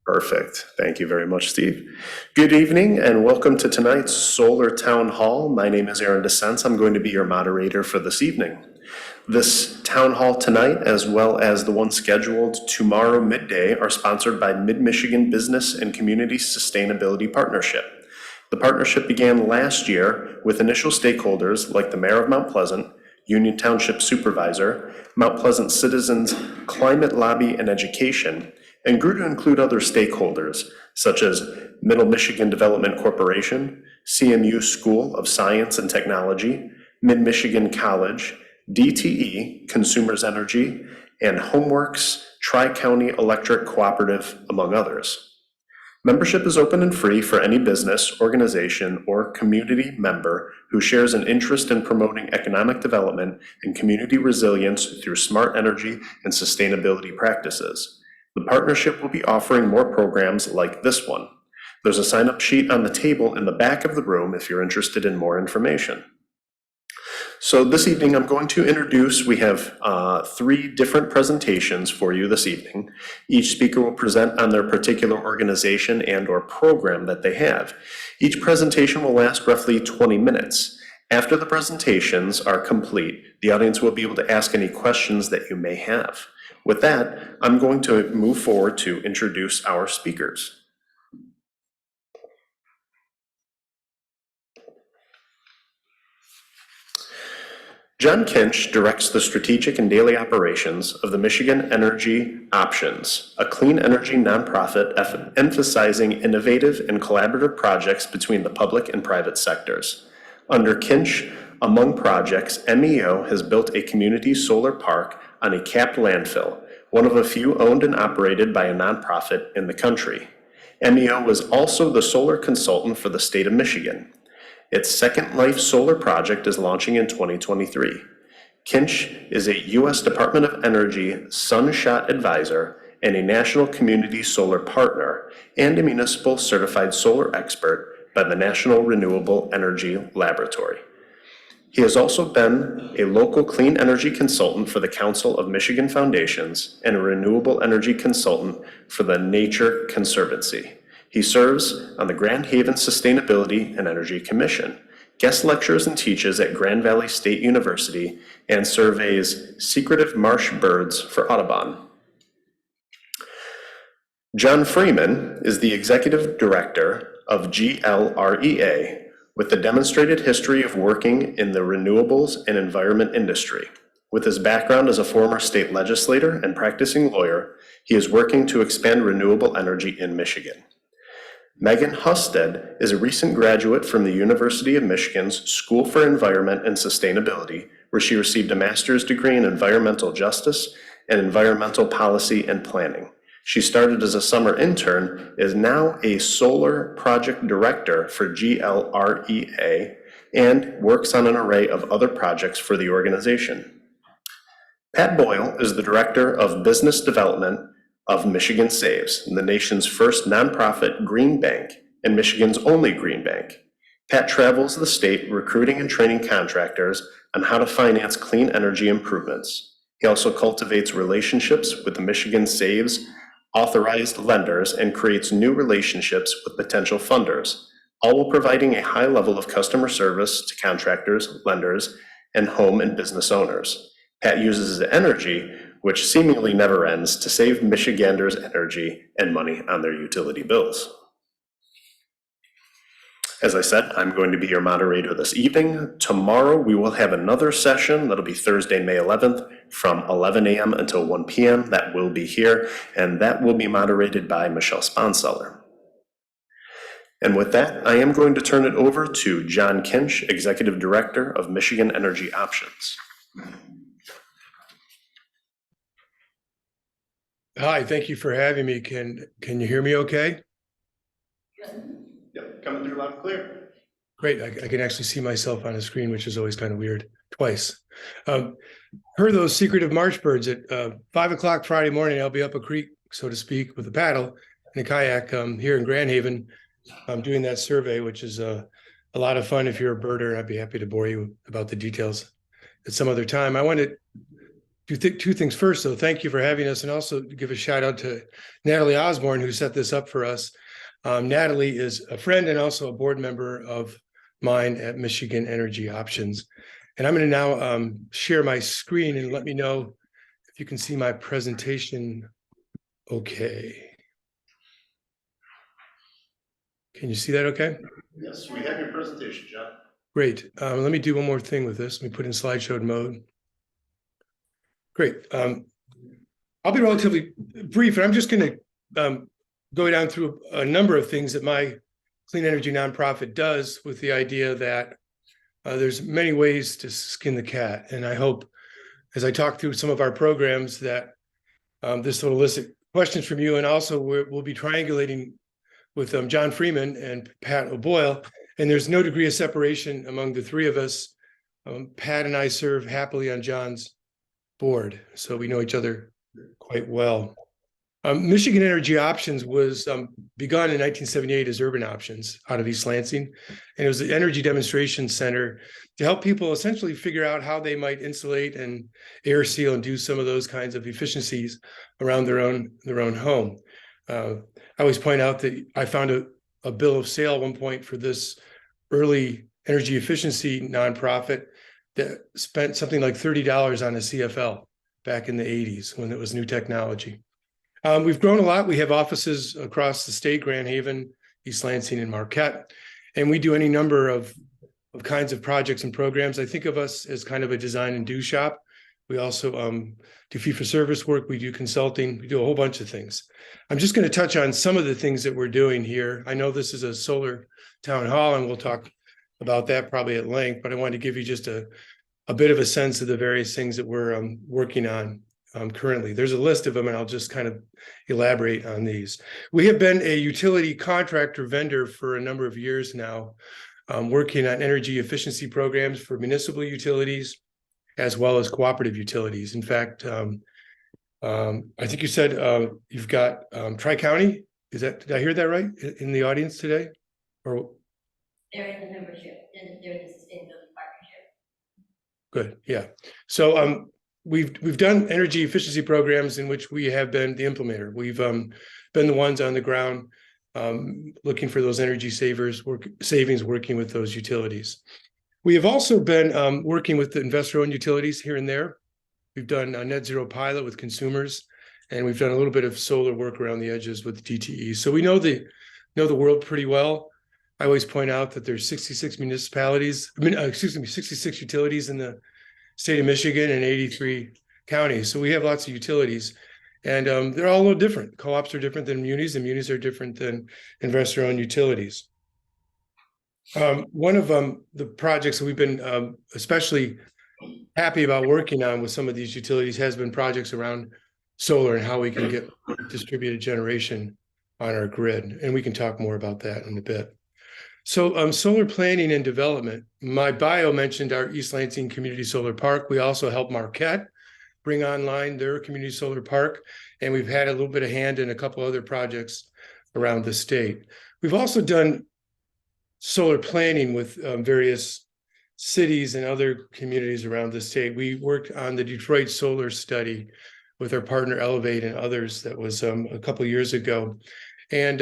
Perfect. Thank you very much, Steve. Good evening and welcome to tonight's Solar Town Hall. My name is Aaron DeSense. I'm going to be your moderator for this evening. This town hall tonight, as well as the one scheduled tomorrow midday, are sponsored by Mid-Michigan Business and Community Sustainability Partnership. The partnership began last year with initial stakeholders like the Mayor of Mount Pleasant, Union Township Supervisor, Mount Pleasant Citizens Climate Lobby and Education, and grew to include other stakeholders such as Middle Michigan Development Corporation, CMU School of Science and Technology, Mid-Michigan College, DTE, Consumers Energy, and Homeworks Tri-County Electric Cooperative, among others. Membership is open and free for any business, organization, or community member who shares an interest in promoting economic development and community resilience through smart energy and sustainability practices. The partnership will be offering more programs like this one. There's a sign-up sheet on the table in the back of the room if you're interested in more information. So this evening I'm going to introduce, we have 3 different presentations for you this evening. Each speaker will present on their particular organization and or program that they have. Each presentation will last roughly 20 minutes. After the presentations are complete, the audience will be able to ask any questions that you may have. With that, I'm going to move forward to introduce our speakers. John Kinch directs the strategic and daily operations of the Michigan Energy Options, a clean energy nonprofit emphasizing innovative and collaborative projects between the public and private sectors. Under Kinch, among projects, MEO has built a community solar park on a capped landfill, one of a few owned and operated by a nonprofit in the country. MEO was also the solar consultant for the state of Michigan. Its Second Life solar project is launching in 2023. Kinch is a U.S. Department of Energy Sunshot Advisor and a National Community Solar Partner and a municipal certified solar expert by the National Renewable Energy Laboratory. He has also been a local clean energy consultant for the Council of Michigan Foundations and a renewable energy consultant for the Nature Conservancy. He serves on the Grand Haven Sustainability and Energy Commission, guest lectures and teaches at Grand Valley State University, and surveys secretive marsh birds for Audubon. John Freeman is the Executive Director of GLREA, with a demonstrated history of working in the renewables and environment industry. With his background as a former state legislator and practicing lawyer, he is working to expand renewable energy in Michigan. Megan Husted is a recent graduate from the University of Michigan's School for Environment and Sustainability, where she received a master's degree in environmental justice and environmental policy and planning. She started as a summer intern, is now a solar project director for GLREA, and works on an array of other projects for the organization. Pat Boyle is the Director of Business Development of Michigan Saves, the nation's first nonprofit green bank and Michigan's only green bank. Pat travels the state recruiting and training contractors on how to finance clean energy improvements. He also cultivates relationships with the Michigan Saves authorized lenders and creates new relationships with potential funders, all while providing a high level of customer service to contractors, lenders, and home and business owners. Pat uses his energy, which seemingly never ends, to save Michiganders energy and money on their utility bills. As I said, I'm going to be your moderator this evening. Tomorrow we will have another session. That'll be Thursday, May 11th from 11 a.m. until 1 p.m. That will be here, and that will be moderated by Michelle Sponseller. And with that, I am going to turn it over to John Kinch, Executive Director of Michigan Energy Options. Hi, thank you for having me. Can you hear me okay? Yep, coming through loud and clear. Great, I can actually see myself on a screen, which is always kind of weird, twice. Heard those secretive marsh birds at 5 o'clock Friday morning. I'll be up a creek, so to speak, with a paddle and a kayak here in Grand Haven. I'm doing that survey, which is a lot of fun if you're a birder. I'd be happy to bore you about the details at some other time. I wanted two things first, though. Thank you for having us, and also give a shout out to Natalie Osborne, who set this up for us. Natalie is a friend and also a board member of mine at Michigan Energy Options. And I'm going to now share my screen, and let me know if you can see my presentation. Okay. Can you see that okay? Yes, we have your presentation, John. Great. Let me do one more thing with this. Let me put in slideshow mode. Great. I'll be relatively brief, and I'm just going to go down through a number of things that my clean energy nonprofit does, with the idea that there's many ways to skin the cat. And I hope, as I talk through some of our programs, that this will elicit questions from you. And also we'll be triangulating with John Freeman and Pat O'Boyle. And there's no degree of separation among the three of us. Pat and I serve happily on John's board, so we know each other quite well. Michigan Energy Options was begun in 1978 as Urban Options out of East Lansing. And it was the energy demonstration center to help people essentially figure out how they might insulate and air seal and do some of those kinds of efficiencies around their own home. I always point out that I found a bill of sale at one point for this early energy efficiency nonprofit that spent something like $30 on a CFL back in the 80s when it was new technology. We've grown a lot. We have offices across the state: Grand Haven, East Lansing, and Marquette. And we do any number of kinds of projects and programs. I think of us as kind of a design and do shop. We also do fee-for-service work. We do consulting. We do a whole bunch of things. I'm just going to touch on some of the things that we're doing here. I know this is a solar town hall, and we'll talk about that probably at length, but I wanted to give you just a bit of a sense of the various things that we're working on currently. There's a list of them, and I'll just kind of elaborate on these. We have been a utility contractor vendor for a number of years now, working on energy efficiency programs for municipal utilities as well as cooperative utilities. In fact, I think you said you've got Tri-County. Did I hear that right in the audience today? Or they're in the membership, and they're in the sustainability partnership. Good, yeah. So we've done energy efficiency programs in which we have been the implementer. We've been the ones on the ground looking for those energy savings, working with those utilities. We have also been working with the investor-owned utilities here and there. We've done a net zero pilot with consumers, and we've done a little bit of solar work around the edges with DTE. So we know the world pretty well. I always point out that there's 66 municipalities, 66 utilities in the state of Michigan and 83 counties. So we have lots of utilities, and they're all a little different. Co-ops are different than munis, and munis are different than investor-owned utilities. One of the projects that we've been especially happy about working on with some of these utilities has been projects around solar and how we can get distributed generation on our grid. And we can talk more about that in a bit. So solar planning and development. My bio mentioned our East Lansing Community Solar Park. We also help Marquette bring online their community solar park. And we've had a little bit of hand in a couple other projects around the state. We've also done solar planning with various cities and other communities around the state. We worked on the Detroit solar study with our partner Elevate and others. That was a couple of years ago. And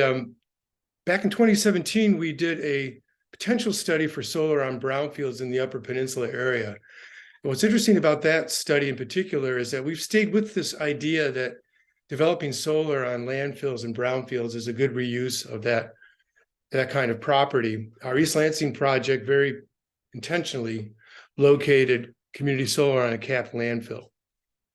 back in 2017, we did a potential study for solar on brownfields in the Upper Peninsula area. And what's interesting about that study in particular is that we've stayed with this idea that developing solar on landfills and brownfields is a good reuse of that kind of property. Our East Lansing project very intentionally located community solar on a capped landfill.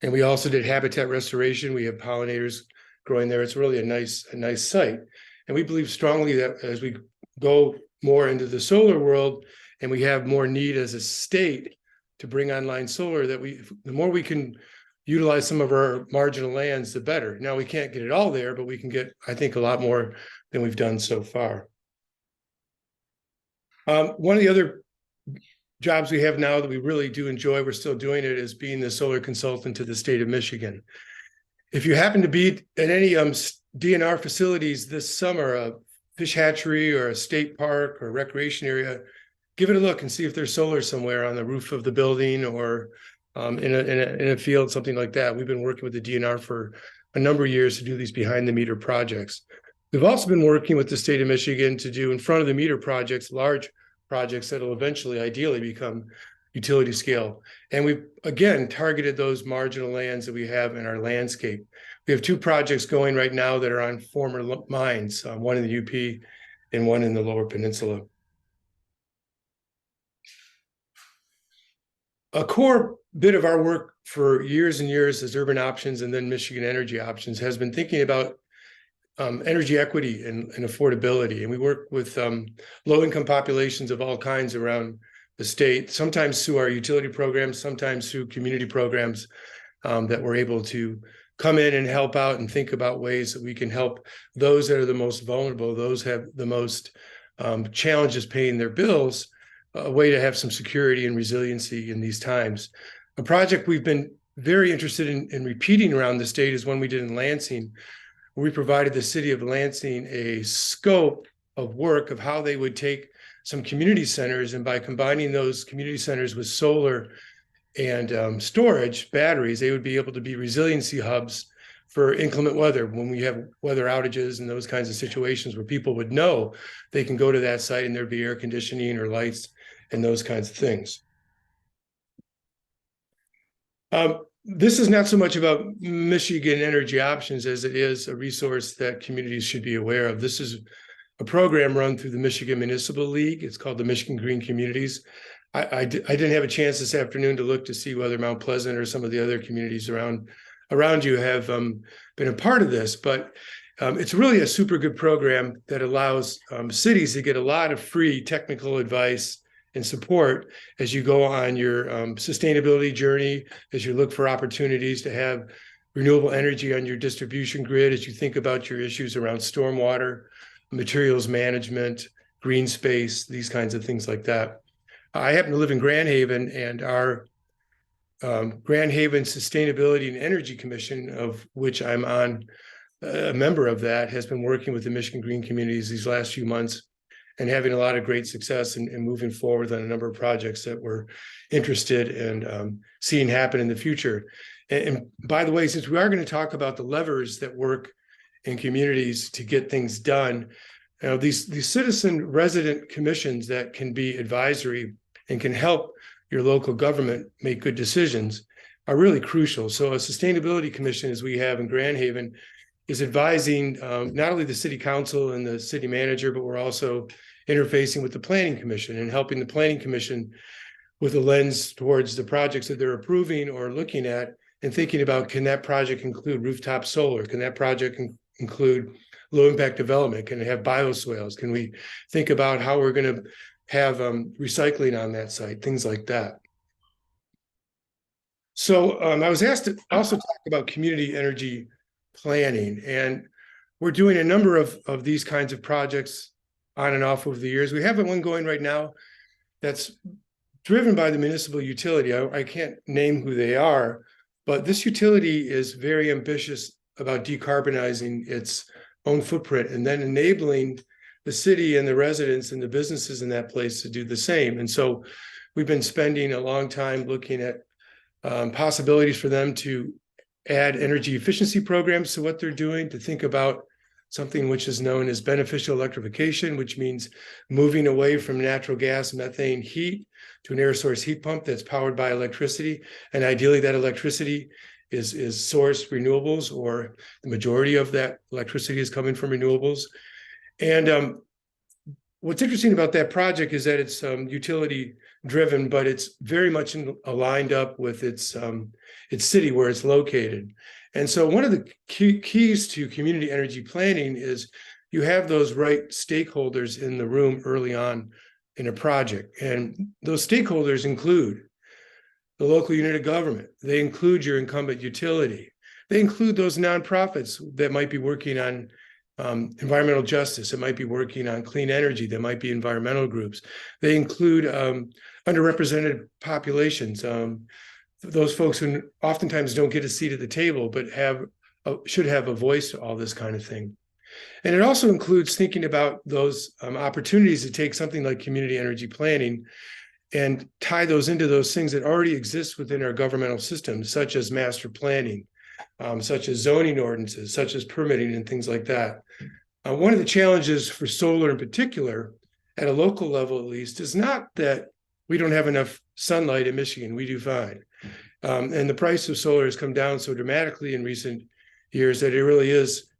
And we also did habitat restoration. We have pollinators growing there. It's really a nice site. And we believe strongly that as we go more into the solar world and we have more need as a state to bring online solar, that the more we can utilize some of our marginal lands, the better. Now, we can't get it all there, but we can get, I think, a lot more than we've done so far. One of the other jobs we have now that we really do enjoy, we're still doing it, is being the solar consultant to the state of Michigan. If you happen to be at any DNR facilities this summer, a fish hatchery or a state park or recreation area, give it a look and see if there's solar somewhere on the roof of the building or in a field, something like that. We've been working with the DNR for a number of years to do these behind the meter projects. We've also been working with the state of Michigan to do in front of the meter projects, large projects that will eventually ideally become utility scale. And we've again targeted those marginal lands that we have in our landscape. We have two projects going right now that are on former mines, one in the UP and one in the Lower Peninsula. A core bit of our work for years and years as Urban Options and then Michigan Energy Options has been thinking about energy equity and affordability. And we work with low-income populations of all kinds around the state, sometimes through our utility programs, sometimes through community programs that we're able to come in and help out and think about ways that we can help those that are the most vulnerable, those have the most challenges paying their bills, a way to have some security and resiliency in these times. A project we've been very interested in repeating around the state is one we did in Lansing. We provided the city of Lansing a scope of work of how they would take some community centers, and by combining those community centers with solar and storage batteries, they would be able to be resiliency hubs for inclement weather when we have weather outages and those kinds of situations where people would know they can go to that site and there'd be air conditioning or lights and those kinds of things. This is not so much about Michigan Energy Options as it is a resource that communities should be aware of. This is a program run through the Michigan Municipal League. It's called the Michigan Green Communities. I didn't have a chance this afternoon to look to see whether Mount Pleasant or some of the other communities around you have been a part of this, but it's really a super good program that allows cities to get a lot of free technical advice and support as you go on your sustainability journey, as you look for opportunities to have renewable energy on your distribution grid, as you think about your issues around stormwater, materials management, green space, these kinds of things like that. I happen to live in Grand Haven, and our Grand Haven Sustainability and Energy Commission, of which I'm on a member of, that has been working with the Michigan Green Communities these last few months and having a lot of great success in moving forward on a number of projects that we're interested in seeing happen in the future. And by the way, since we are going to talk about the levers that work in communities to get things done, you know, these citizen resident commissions that can be advisory and can help your local government make good decisions are really crucial. So a sustainability commission, as we have in Grand Haven, is advising not only the city council and the city manager, but we're also interfacing with the planning commission and helping the planning commission with a lens towards the projects that they're approving or looking at and thinking about, can that project include rooftop solar? Can that project include low impact development? Can it have bioswales? Can we think about how we're going to have recycling on that site? Things like that. So I was asked to also talk about community energy planning, and we're doing a number of these kinds of projects on and off over the years. We have one going right now that's driven by the municipal utility. I can't name who they are, but this utility is very ambitious about decarbonizing its own footprint and then enabling the city and the residents and the businesses in that place to do the same. And so we've been spending a long time looking at possibilities for them to add energy efficiency programs to what they're doing, to think about something which is known as beneficial electrification, which means moving away from natural gas, methane heat to an air source heat pump that's powered by electricity. And ideally that electricity is sourced renewables, or the majority of that electricity is coming from renewables. And what's interesting about that project is that it's utility driven, but it's very much aligned up with its city where it's located. And so one of the keys to community energy planning is you have those right stakeholders in the room early on in a project. And those stakeholders include the local unit of government. They include your incumbent utility. They include those nonprofits that might be working on environmental justice, that might be working on clean energy, that might be environmental groups. They include underrepresented populations, those folks who oftentimes don't get a seat at the table, but should have a voice to all this kind of thing. And it also includes thinking about those opportunities to take something like community energy planning and tie those into those things that already exist within our governmental system, such as master planning, such as zoning ordinances, such as permitting and things like that. One of the challenges for solar in particular, at a local level at least, is not that we don't have enough sunlight in Michigan. We do fine. And the price of solar has come down so dramatically in recent years that it really is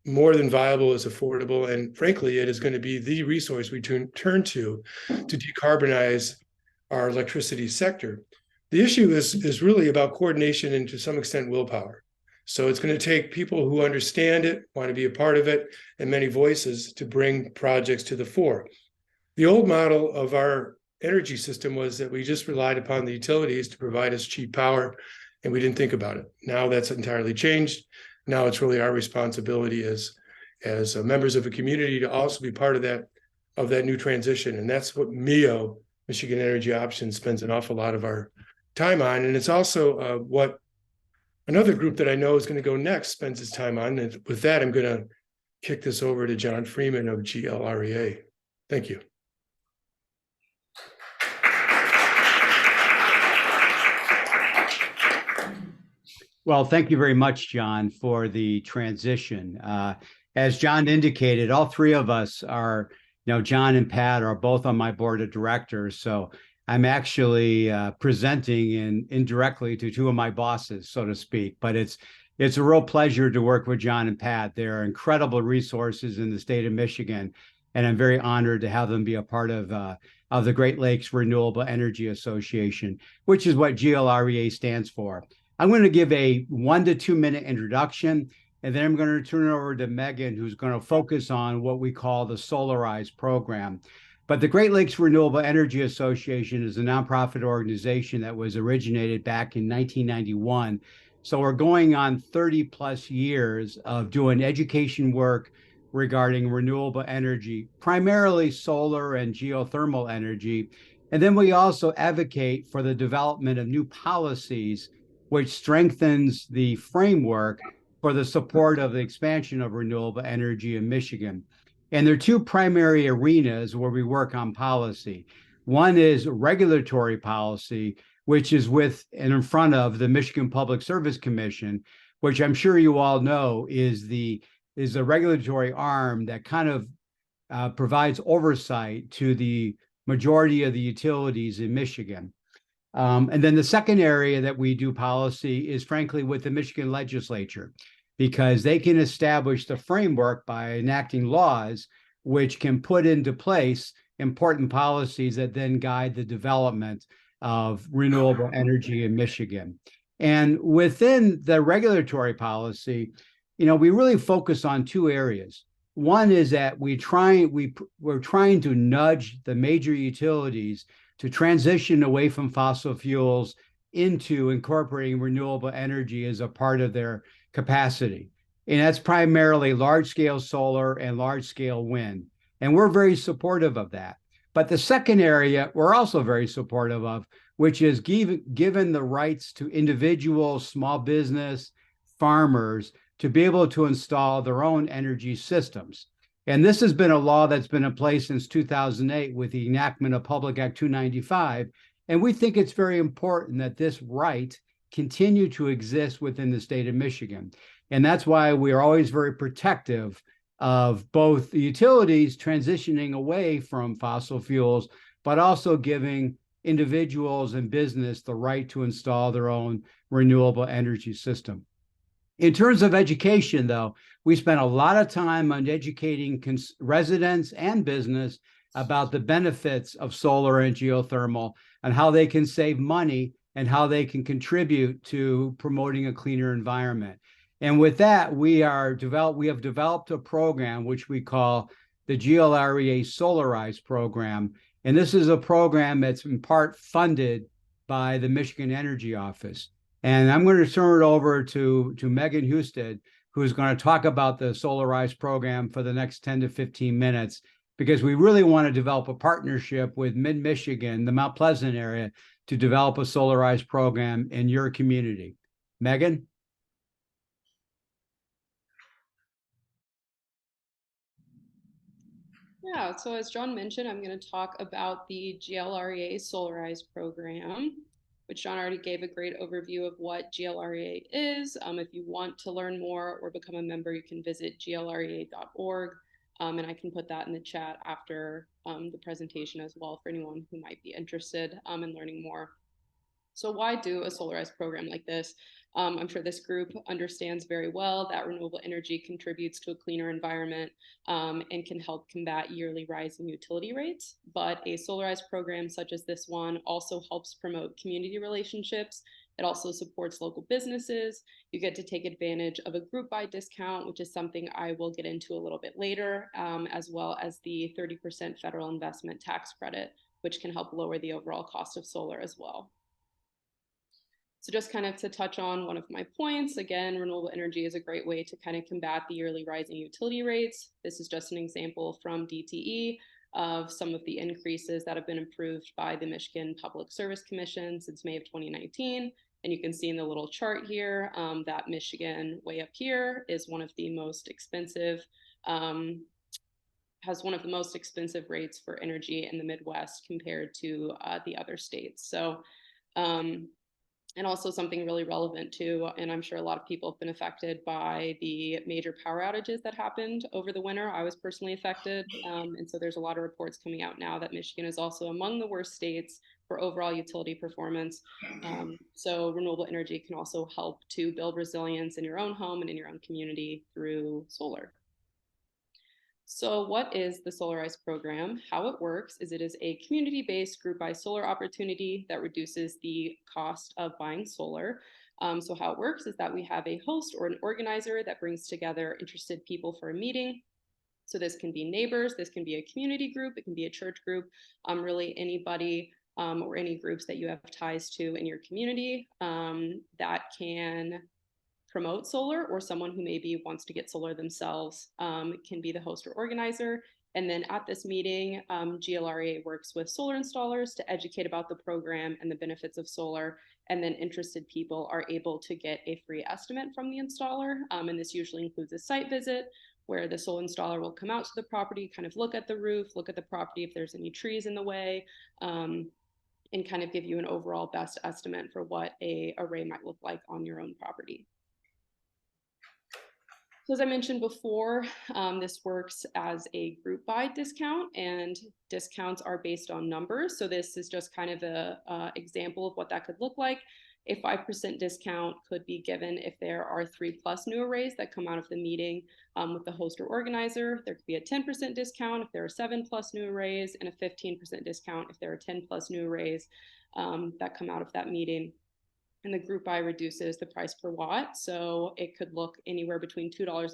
more than viable, is affordable, and frankly, it is going to be the resource we turn to decarbonize our electricity sector. The issue is really about coordination and to some extent willpower. So it's going to take people who understand it, want to be a part of it, and many voices to bring projects to the fore. The old model of our energy system was that we just relied upon the utilities to provide us cheap power, and we didn't think about it. Now that's entirely changed. Now it's really our responsibility as members of a community to also be part of that new transition. And that's what MEO, Michigan Energy Options, spends an awful lot of our time on. And it's also what another group that I know is going to go next spends its time on. And with that, I'm going to kick this over to John Freeman of GLREA. Thank you. Well, thank you very much, John, for the transition. As John indicated, all three of us are, John and Pat are both on my board of directors. So I'm actually presenting indirectly to two of my bosses, so to speak. But it's a real pleasure to work with John and Pat. They're incredible resources in the state of Michigan, and I'm very honored to have them be a part of the Great Lakes Renewable Energy Association, which is what GLREA stands for. I'm going to give a 1 to 2 minute introduction, and then I'm going to turn it over to Megan, who's going to focus on what we call the Solarize program. But the Great Lakes Renewable Energy Association is a nonprofit organization that was originated back in 1991. So we're going on 30 plus years of doing education work regarding renewable energy, primarily solar and geothermal energy. And then we also advocate for the development of new policies which strengthens the framework for the support of the expansion of renewable energy in Michigan. And there are two primary arenas where we work on policy. One is regulatory policy, which is with and in front of the Michigan Public Service Commission, which I'm sure you all know is the regulatory arm that kind of provides oversight to the majority of the utilities in Michigan. And then the second area that we do policy is frankly with the Michigan legislature, because they can establish the framework by enacting laws which can put into place important policies that then guide the development of renewable energy in Michigan. And within the regulatory policy, we really focus on two areas. One is that we're trying to nudge the major utilities to transition away from fossil fuels into incorporating renewable energy as a part of their capacity. And that's primarily large-scale solar and large-scale wind. And we're very supportive of that. But the second area we're also very supportive of, which is given the rights to individuals, small business, farmers, to be able to install their own energy systems. And this has been a law that's been in place since 2008 with the enactment of Public Act 295. And we think it's very important that this right continue to exist within the state of Michigan. And that's why we are always very protective of both the utilities transitioning away from fossil fuels, but also giving individuals and business the right to install their own renewable energy system. In terms of education, though, we spent a lot of time on educating residents and business about the benefits of solar and geothermal and how they can save money and how they can contribute to promoting a cleaner environment. And with that, we have developed a program which we call the GLREA Solarize program. And this is a program that's in part funded by the Michigan Energy Office. And I'm going to turn it over to Megan Husted, who's going to talk about the Solarize program for the next 10 to 15 minutes, because we really want to develop a partnership with Mid-Michigan, the Mount Pleasant area, to develop a Solarize program in your community. Megan? Yeah, so as John mentioned, I'm going to talk about the GLREA Solarize program, which John already gave a great overview of what GLREA is. If you want to learn more or become a member, you can visit glrea.org, and I can put that in the chat after the presentation as well for anyone who might be interested in learning more. So why do a solarized program like this? I'm sure this group understands very well that renewable energy contributes to a cleaner environment and can help combat yearly rising utility rates. But a solarized program such as this one also helps promote community relationships. It also supports local businesses. You get to take advantage of a group buy discount, which is something I will get into a little bit later, as well as the 30% federal investment tax credit, which can help lower the overall cost of solar as well. So just kind of to touch on one of my points, again, renewable energy is a great way to kind of combat the yearly rising utility rates. This is just an example from DTE of some of the increases that have been approved by the Michigan Public Service Commission since May of 2019. And you can see in the little chart here that Michigan, way up here, is one of the most expensive, has one of the most expensive rates for energy in the Midwest compared to the other states. So, and also something really relevant too, and I'm sure a lot of people have been affected by the major power outages that happened over the winter. I was personally affected, and so there's a lot of reports coming out now that Michigan is also among the worst states for overall utility performance. So renewable energy can also help to build resilience in your own home and in your own community through solar. So what is the Solarize program? How it works is it is a community-based group buy solar opportunity that reduces the cost of buying solar. So how it works is that we have a host or an organizer that brings together interested people for a meeting. So this can be neighbors, this can be a community group, it can be a church group, really anybody or any groups that you have ties to in your community that can promote solar, or someone who maybe wants to get solar themselves can be the host or organizer. And then at this meeting, GLREA works with solar installers to educate about the program and the benefits of solar. And then interested people are able to get a free estimate from the installer. And this usually includes a site visit where the solar installer will come out to the property, kind of look at the roof, look at the property if there's any trees in the way, and kind of give you an overall best estimate for what a array might look like on your own property. So as I mentioned before, this works as a group buy discount, and discounts are based on numbers. So this is just kind of an example of what that could look like. A 5% discount could be given if there are 3+ new arrays that come out of the meeting with the host or organizer. There could be a 10% discount if there are 7+ new arrays, and a 15% discount if there are 10+ new arrays that come out of that meeting. And the group buy reduces the price per watt. So it could look anywhere between $2.50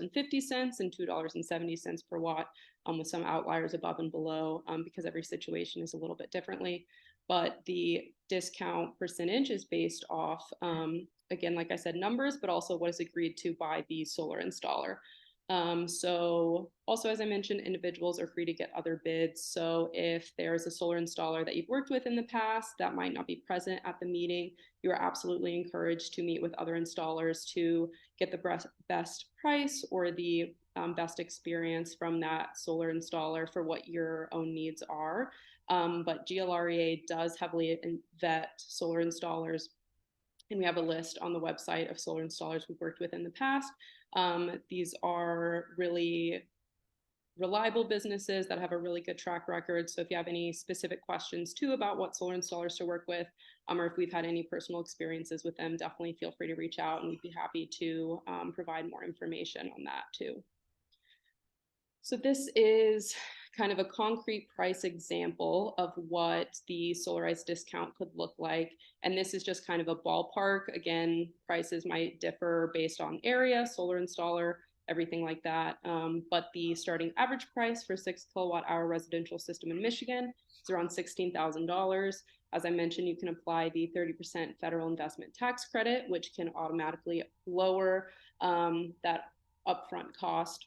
and $2.70 per watt, with some outliers above and below, because every situation is a little bit differently. But the discount percentage is based off, again, like I said, numbers, but also what is agreed to by the solar installer. So also, as I mentioned, individuals are free to get other bids. So if there's a solar installer that you've worked with in the past that might not be present at the meeting, you are absolutely encouraged to meet with other installers to get the best price or the best experience from that solar installer for what your own needs are. But GLREA does heavily vet solar installers, and we have a list on the website of solar installers we've worked with in the past. These are really reliable businesses that have a really good track record. So if you have any specific questions too about what solar installers to work with, or if we've had any personal experiences with them, definitely feel free to reach out, and we'd be happy to provide more information on that too. So this is kind of a concrete price example of what the solarized discount could look like. And this is just kind of a ballpark. Again, prices might differ based on area, solar installer, everything like that. But the starting average price for 6 kilowatt-hour residential system in Michigan is around $16,000. As I mentioned, you can apply the 30% federal investment tax credit, which can automatically lower that upfront cost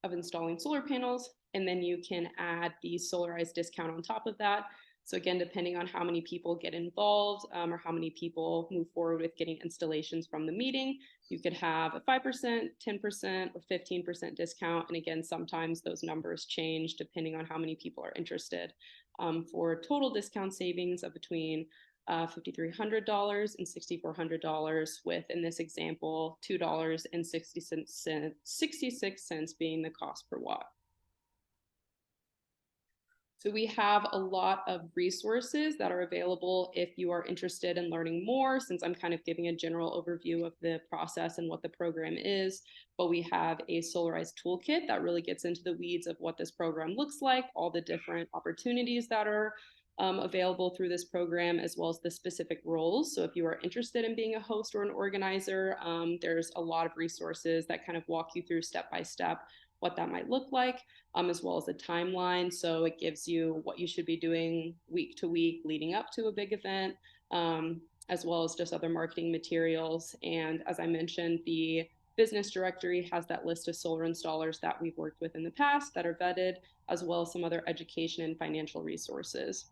of installing solar panels. And then you can add the solarized discount on top of that. So again, depending on how many people get involved or how many people move forward with getting installations from the meeting, you could have a 5%, 10%, or 15% discount. And again, sometimes those numbers change depending on how many people are interested. For total discount savings of between $5,300 and $6,400, with, in this example, $2.66 being the cost per watt. So we have a lot of resources that are available if you are interested in learning more, since I'm kind of giving a general overview of the process and what the program is. But we have a Solarize toolkit that really gets into the weeds of what this program looks like, all the different opportunities that are available through this program, as well as the specific roles. So if you are interested in being a host or an organizer, there's a lot of resources that kind of walk you through step by step what that might look like, as well as a timeline. So it gives you what you should be doing week to week leading up to a big event, as well as just other marketing materials. And as I mentioned, the business directory has that list of solar installers that we've worked with in the past that are vetted, as well as some other education and financial resources.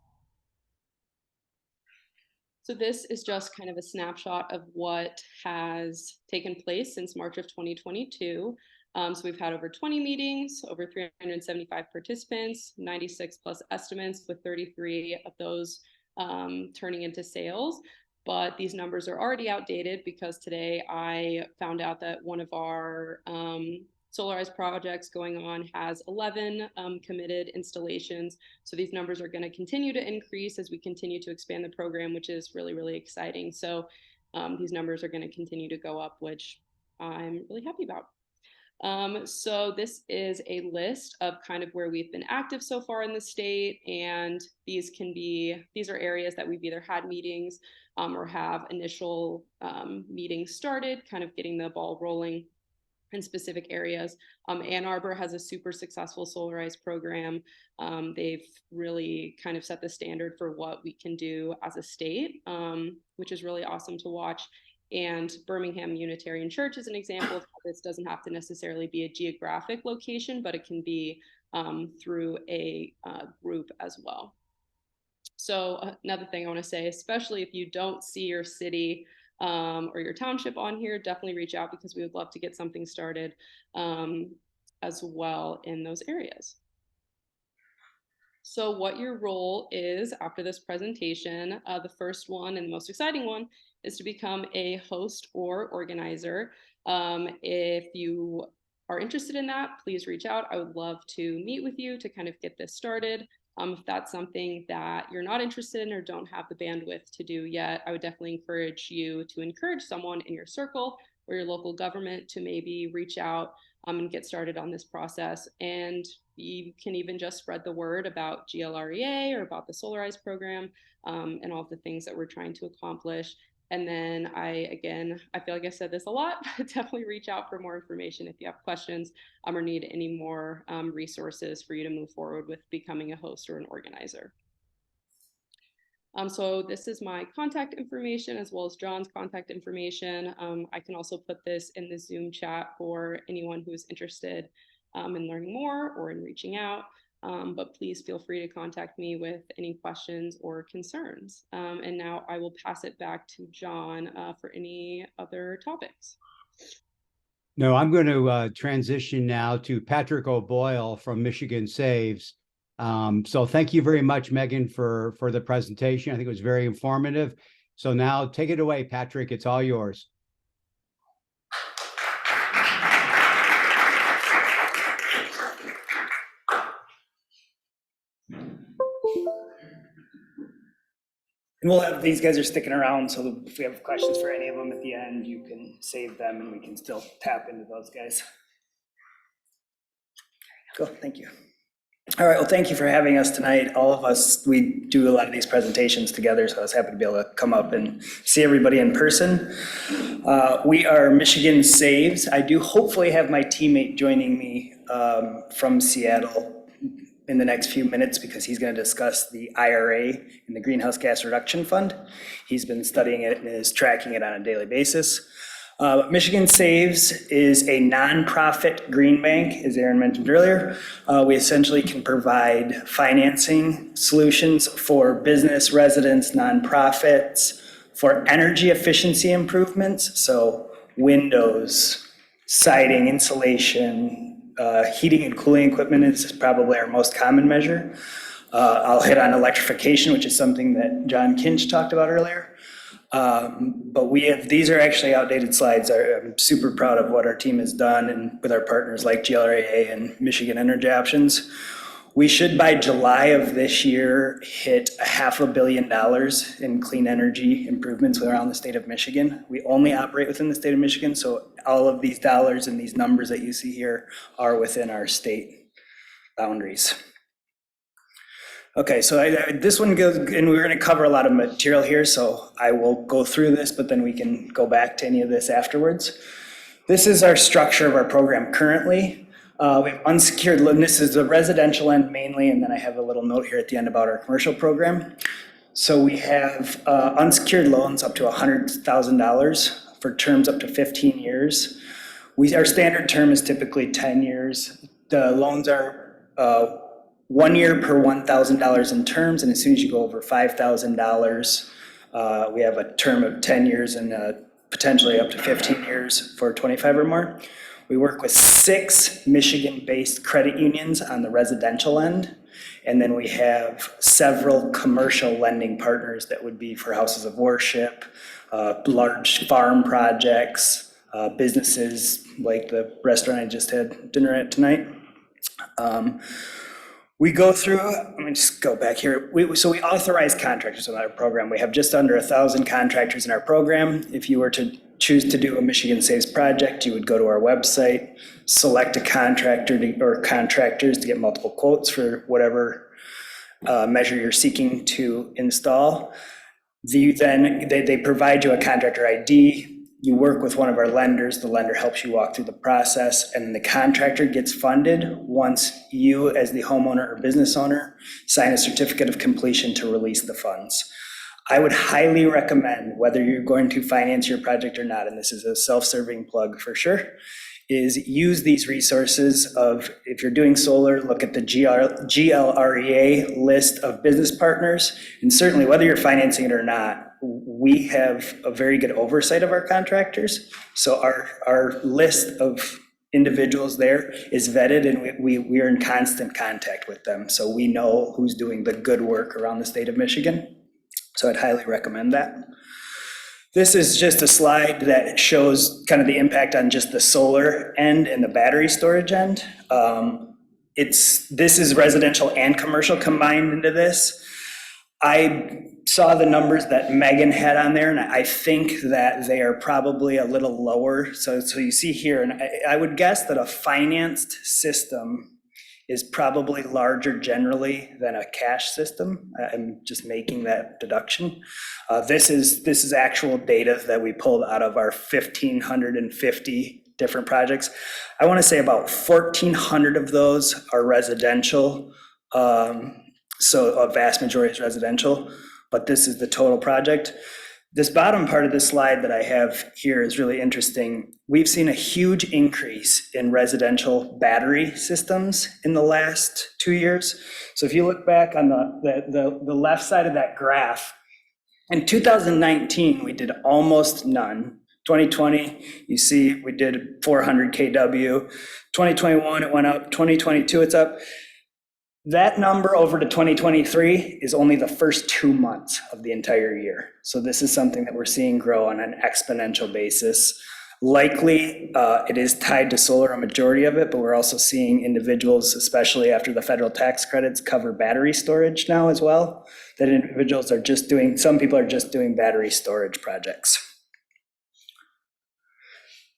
So this is just kind of a snapshot of what has taken place since March of 2022. So we've had over 20 meetings, over 375 participants, 96 plus estimates, with 33 of those turning into sales. But these numbers are already outdated because today I found out that one of our Solarize projects going on has 11 committed installations. So these numbers are going to continue to increase as we continue to expand the program, which is really, really exciting. So these numbers are going to continue to go up, which I'm really happy about. So this is a list of kind of where we've been active so far in the state, and these are areas that we've either had meetings or have initial meetings started, kind of getting the ball rolling in specific areas. Ann Arbor has a super successful Solarize program. They've really kind of set the standard for what we can do as a state, which is really awesome to watch. And Birmingham Unitarian Church is an example of how this doesn't have to necessarily be a geographic location, but it can be through a group as well. So another thing I want to say, especially if you don't see your city or your township on here, definitely reach out, because we would love to get something started as well in those areas. So what your role is after this presentation, the first one and the most exciting one is to become a host or organizer. If you are interested in that, please reach out. I would love to meet with you to kind of get this started. If that's something that you're not interested in or don't have the bandwidth to do yet, I would definitely encourage you to encourage someone in your circle or your local government to maybe reach out and get started on this process. And you can even just spread the word about GLREA or about the Solarize program and all of the things that we're trying to accomplish. And then I feel like I said this a lot, but definitely reach out for more information if you have questions or need any more resources for you to move forward with becoming a host or an organizer. So this is my contact information as well as John's contact information. I can also put this in the Zoom chat for anyone who's interested in learning more or in reaching out. But please feel free to contact me with any questions or concerns. And now I will pass it back to John for any other topics. No, I'm going to transition now to Patrick O'Boyle from Michigan Saves. So thank you very much, Megan, for the presentation. I think it was very informative. So now take it away, Patrick. It's all yours. And we'll have, these guys are sticking around, so if we have questions for any of them at the end, you can save them and we can still tap into those guys. Cool, thank you. All right, well, thank you for having us tonight. All of us, we do a lot of these presentations together, so I was happy to be able to come up and see everybody in person. We are Michigan Saves. I do hopefully have my teammate joining me from Seattle in the next few minutes, because he's going to discuss the IRA and the Greenhouse Gas Reduction Fund. He's been studying it and is tracking it on a daily basis. Michigan Saves is a nonprofit green bank, as Aaron mentioned earlier. We essentially can provide financing solutions for business, residents, nonprofits, for energy efficiency improvements, so windows, siding, insulation, heating and cooling equipment is probably our most common measure. I'll hit on electrification, which is something that John Kinch talked about earlier. But these are actually outdated slides. I'm super proud of what our team has done and with our partners like GLRAA and Michigan Energy Options. We should, by July of this year, hit $500 million in clean energy improvements around the state of Michigan. We only operate within the state of Michigan, so all of these dollars and these numbers that you see here are within our state boundaries. Okay, so this one goes, and we're going to cover a lot of material here, so I will go through this, but then we can go back to any of this afterwards. This is our structure of our program currently. We have unsecured loan. This is the residential end mainly, and then I have a little note here at the end about our commercial program. So we have unsecured loans up to $100,000 for terms up to 15 years. Our standard term is typically 10 years. The loans are 1 year per $1,000 in terms, and as soon as you go over $5,000, we have a term of 10 years and potentially up to 15 years for 25 or more. We work with 6 Michigan-based credit unions on the residential end, and then we have several commercial lending partners that would be for houses of worship, large farm projects, businesses like the restaurant I just had dinner at tonight. We go through, let me just go back here. So we authorize contractors in our program. We have just under 1,000 contractors in our program. If you were to choose to do a Michigan Saves project, you would go to our website, select a contractor or contractors to get multiple quotes for whatever measure you're seeking to install. They provide you a contractor ID. You work with one of our lenders, the lender helps you walk through the process, and the contractor gets funded once you, as the homeowner or business owner, sign a certificate of completion to release the funds. I would highly recommend, whether you're going to finance your project or not, and this is a self-serving plug for sure, is use these resources of, if you're doing solar, look at the GLREA list of business partners, and certainly whether you're financing it or not, we have a very good oversight of our contractors. So our list of individuals there is vetted, and we are in constant contact with them. So we know who's doing the good work around the state of Michigan. So I'd highly recommend that. This is just a slide that shows kind of the impact on just the solar end and the battery storage end. This is residential and commercial combined into this. I saw the numbers that Megan had on there, and I think that they are probably a little lower. So you see here, and I would guess that a financed system is probably larger generally than a cash system. I'm just making that deduction. This is actual data that we pulled out of our 1,550 different projects. I want to say about 1,400 of those are residential. So a vast majority is residential, but this is the total project. This bottom part of the slide that I have here is really interesting. We've seen a huge increase in residential battery systems in the last 2 years. So if you look back on the left side of that graph, in 2019, we did almost none. 2020, you see we did 400 kW. 2021, it went up. 2022, it's up. That number over to 2023 is only the first 2 months of the entire year. So this is something that we're seeing grow on an exponential basis. Likely, it is tied to solar, a majority of it, but we're also seeing individuals, especially after the federal tax credits, cover battery storage now as well. That individuals are just doing, some people are just doing battery storage projects.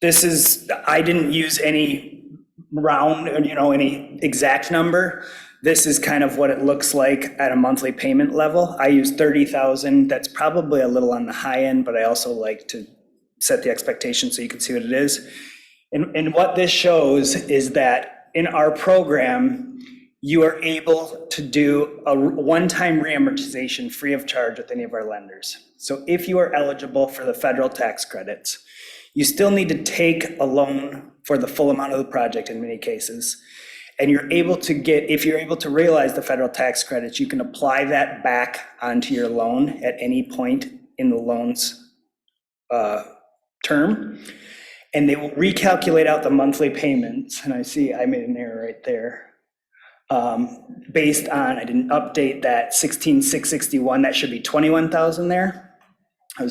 This is, I didn't use any round, any exact number. This is kind of what it looks like at a monthly payment level. I use 30,000. That's probably a little on the high end, but I also like to set the expectation so you can see what it is. And what this shows is that in our program, you are able to do a one-time reamortization free of charge with any of our lenders. So if you are eligible for the federal tax credits, You still need to take a loan for the full amount of the project in many cases. And you're able to get, if you're able to realize the federal tax credits, you can apply that back onto your loan at any point in the loan's term. And they will recalculate out the monthly payments. And I see I made an error right there. Based on, I didn't update that 16,661, that should be 21,000 there. I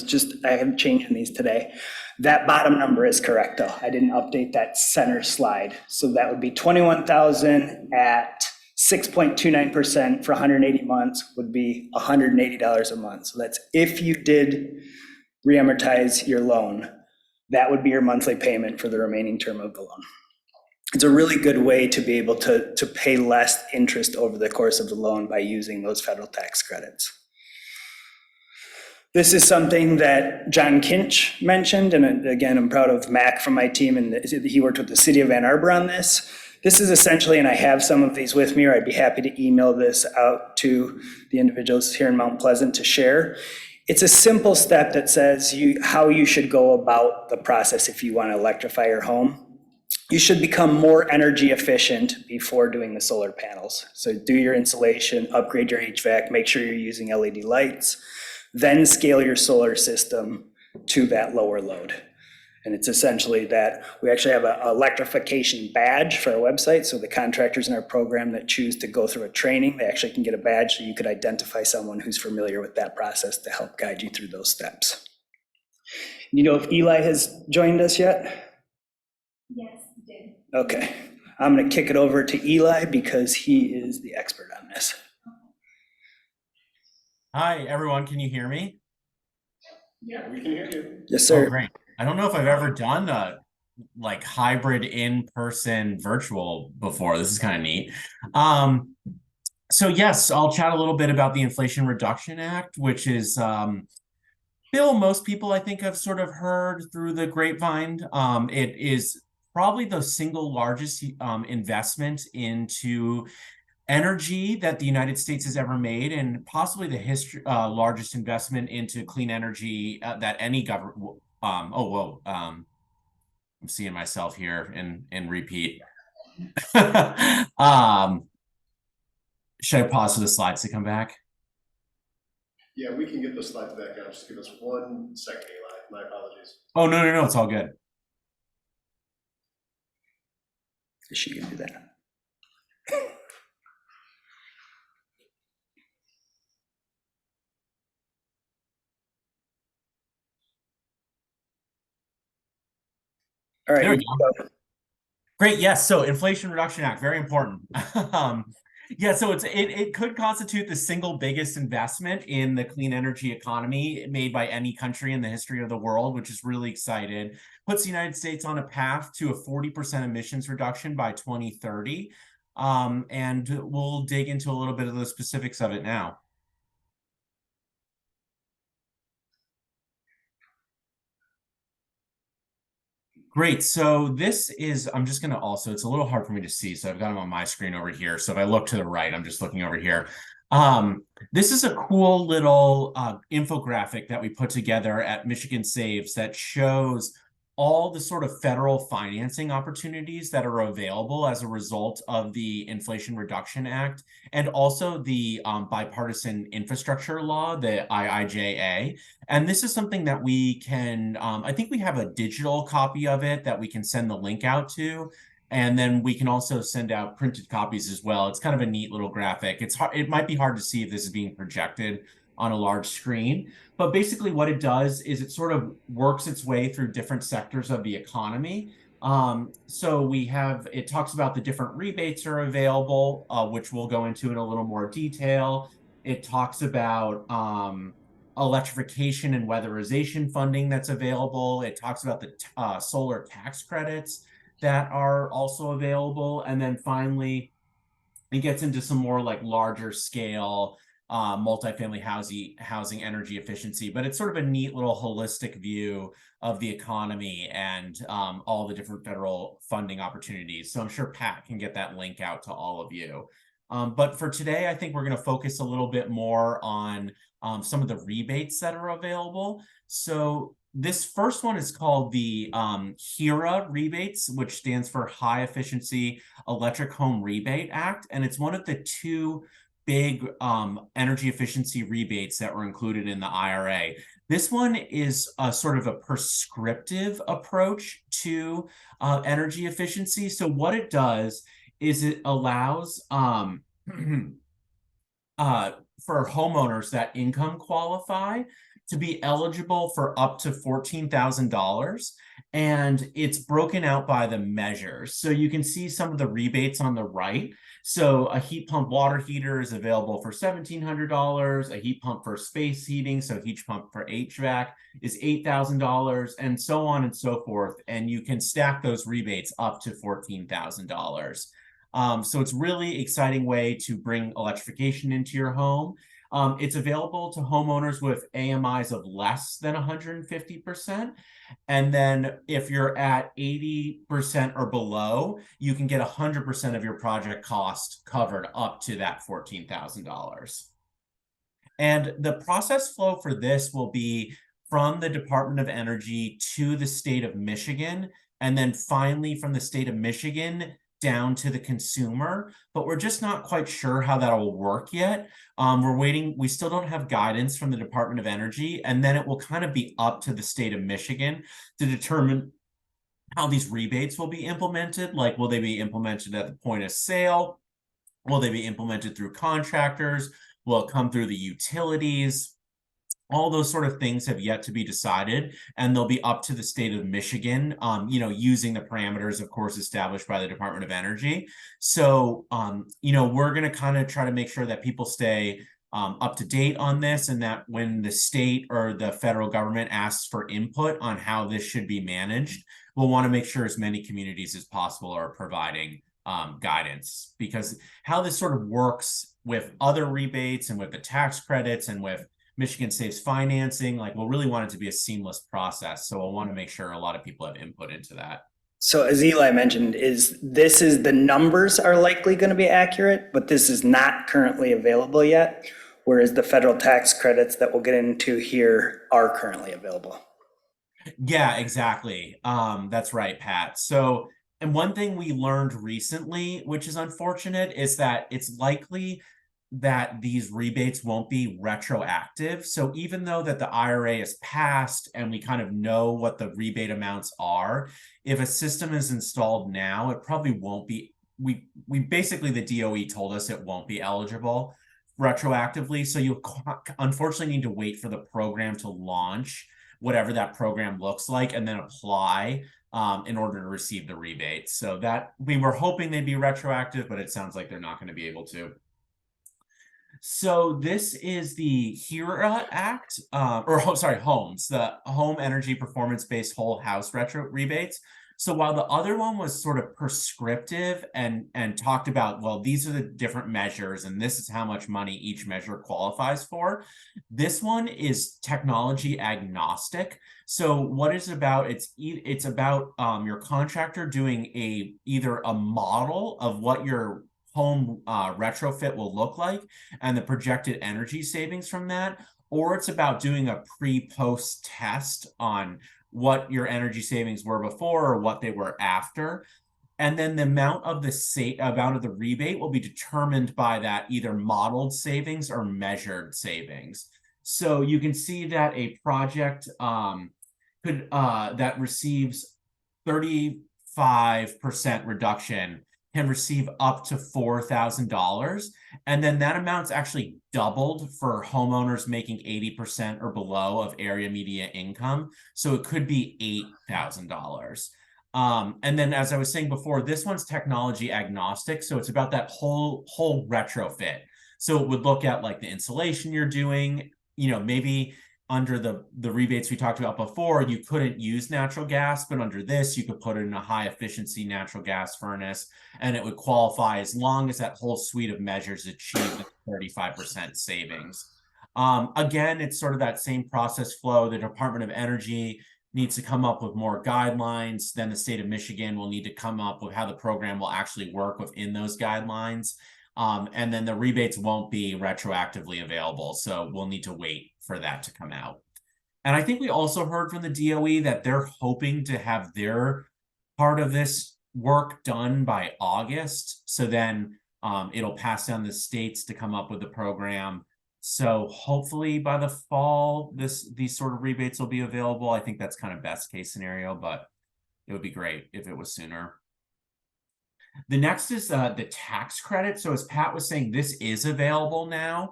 haven't changed these today. That bottom number is correct though. I didn't update that center slide. So that would be 21,000 at 6.29% for 180 months would be $180 a month. So that's if you did reamortize your loan, that would be your monthly payment for the remaining term of the loan. It's a really good way to be able to pay less interest over the course of the loan by using those federal tax credits. This is something that John Kinch mentioned, and again, I'm proud of Mac from my team, and he worked with the city of Ann Arbor on this. This is essentially, and I have some of these with me, or I'd be happy to email this out to the individuals here in Mount Pleasant to share. It's a simple step that says how you should go about the process if you want to electrify your home. You should become more energy efficient before doing the solar panels. So do your insulation, upgrade your HVAC, make sure you're using LED lights, then scale your solar system to that lower load. And it's essentially that we actually have an electrification badge for our website. So the contractors in our program that choose to go through a training, they actually can get a badge so you could identify someone who's familiar with that process to help guide you through those steps. You know if Eli has joined us yet? Yes, you did. Okay, I'm gonna kick it over to Eli because he is the expert on this. Hi, everyone. Can you hear me? Yeah, we can hear you. Yes, Oh, sir. great. I don't know if I've ever done a like hybrid in-person virtual before. This is kind of neat. So yes, I'll chat a little bit about the Inflation Reduction Act, which is bill most people I think have sort of heard through the grapevine. It is probably the single largest investment into energy that the United States has ever made, and possibly the largest investment into clean energy that any government. I'm seeing myself here in repeat. Should I pause for the slides to come back? Yeah, we can get the slides back out. Just give us 1 second, Eli. My apologies. Oh, no, it's all good. She can do that. All right. There we go. Great. Yes. So Inflation Reduction Act, very important. Yeah, so it could constitute the single biggest investment in the clean energy economy made by any country in the history of the world, which is really excited. Puts the United States on a path to a 40% emissions reduction by 2030. And we'll dig into a little bit of the specifics of it now. Great. So this is, I'm just going to also, it's a little hard for me to see. So I've got them on my screen over here. So if I look to the right, I'm just looking over here. This is a cool little infographic that we put together at Michigan Saves that shows all the sort of federal financing opportunities that are available as a result of the Inflation Reduction Act, and also the bipartisan infrastructure law, the IIJA. And this is something that we can, I think we have a digital copy of it that we can send the link out to. And then we can also send out printed copies as well. It's kind of a neat little graphic. It might be hard to see if this is being projected on a large screen, but basically what it does is it sort of works its way through different sectors of the economy. So it talks about the different rebates are available, which we'll go into in a little more detail. It talks about electrification and weatherization funding that's available. It talks about the solar tax credits that are also available. And then finally, it gets into some more like larger scale multifamily housing energy efficiency, but it's sort of a neat little holistic view of the economy and all the different federal funding opportunities. So I'm sure Pat can get that link out to all of you. But for today, I think we're going to focus a little bit more on some of the rebates that are available. So this first one is called the HERA rebates, which stands for High Efficiency Electric Home Rebate Act. And it's one of the two big energy efficiency rebates that were included in the IRA. This one is a sort of a prescriptive approach to energy efficiency. So what it does is it allows for homeowners that income qualify to be eligible for up to $14,000. And it's broken out by the measures. So you can see some of the rebates on the right. So a heat pump water heater is available for $1,700. A heat pump for space heating, so heat pump for HVAC, is $8,000, and so on and so forth. And you can stack those rebates up to $14,000. So it's really exciting way to bring electrification into your home. It's available to homeowners with AMIs of less than 150%. And then if you're at 80% or below, you can get 100% of your project cost covered up to that $14,000. And the process flow for this will be from the Department of Energy to the state of Michigan, and then finally from the state of Michigan down to the consumer, but we're just not quite sure how that'll work yet. We're waiting. We still don't have guidance from the Department of Energy, and then it will kind of be up to the state of Michigan to determine how these rebates will be implemented. Like, will they be implemented at the point of sale? Will they be implemented through contractors? Will it come through the utilities? All those sort of things have yet to be decided, and they'll be up to the state of Michigan, using the parameters, of course, established by the Department of Energy. So, we're going to kind of try to make sure that people stay up to date on this, and that when the state or the federal government asks for input on how this should be managed, we'll want to make sure as many communities as possible are providing guidance, because how this sort of works with other rebates and with the tax credits and with Michigan Saves financing, like, we'll really want it to be a seamless process. So we'll want to make sure a lot of people have input into that. So as Eli mentioned, the numbers are likely going to be accurate, but this is not currently available yet, whereas the federal tax credits that we'll get into here are currently available. Yeah, exactly. That's right, Pat. So, and one thing we learned recently, which is unfortunate, is that it's likely that these rebates won't be retroactive. So even though that the IRA is passed and we kind of know what the rebate amounts are, if a system is installed now, it probably won't be, we basically, the DOE told us it won't be eligible retroactively. So you unfortunately need to wait for the program to launch, whatever that program looks like, and then apply in order to receive the rebate. So that we were hoping they'd be retroactive, but it sounds like they're not going to be able to. So this is the HERA Act, HOMES, the Home Energy Performance-Based Whole House Retro Rebates. So while the other one was sort of prescriptive and talked about, well, these are the different measures and this is how much money each measure qualifies for, this one is technology agnostic. So what it's about, it's about your contractor doing either a model of what your home retrofit will look like and the projected energy savings from that, or it's about doing a pre-post test on what your energy savings were before or what they were after. And then the amount of the rebate will be determined by that either modeled savings or measured savings. So you can see that a project that receives 35% reduction can receive up to $4,000. And then that amount's actually doubled for homeowners making 80% or below of area median income. So it could be $8,000. And then, as I was saying before, this one's technology agnostic. So it's about that whole retrofit. So it would look at like the insulation you're doing, maybe under the rebates we talked about before, you couldn't use natural gas, but under this, you could put it in a high efficiency natural gas furnace and it would qualify as long as that whole suite of measures achieved 35% savings. Again, it's sort of that same process flow. The Department of Energy needs to come up with more guidelines. Then the state of Michigan will need to come up with how the program will actually work within those guidelines. And then the rebates won't be retroactively available. So we'll need to wait for that to come out. And I think we also heard from the DOE that they're hoping to have their part of this work done by August. So then it'll pass down the states to come up with the program. So hopefully by the fall, these sort of rebates will be available. I think that's kind of best case scenario, but it would be great if it was sooner. The next is the tax credit. So as Pat was saying, this is available now.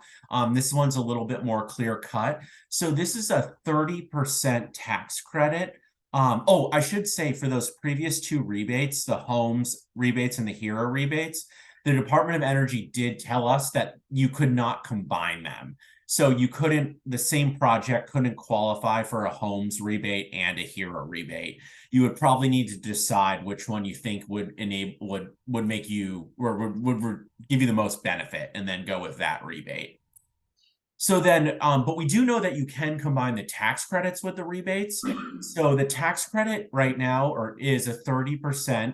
This one's a little bit more clear cut. So this is a 30% tax credit. Oh, I should say for those previous two rebates, the homes rebates and the HERA rebates, the Department of Energy did tell us that you could not combine them. So you couldn't, the same project couldn't qualify for a homes rebate and a HERA rebate. You would probably need to decide which one you think would enable, would make you, or would give you the most benefit, and then go with that rebate. So then, but we do know that you can combine the tax credits with the rebates. So the tax credit right now is a 30%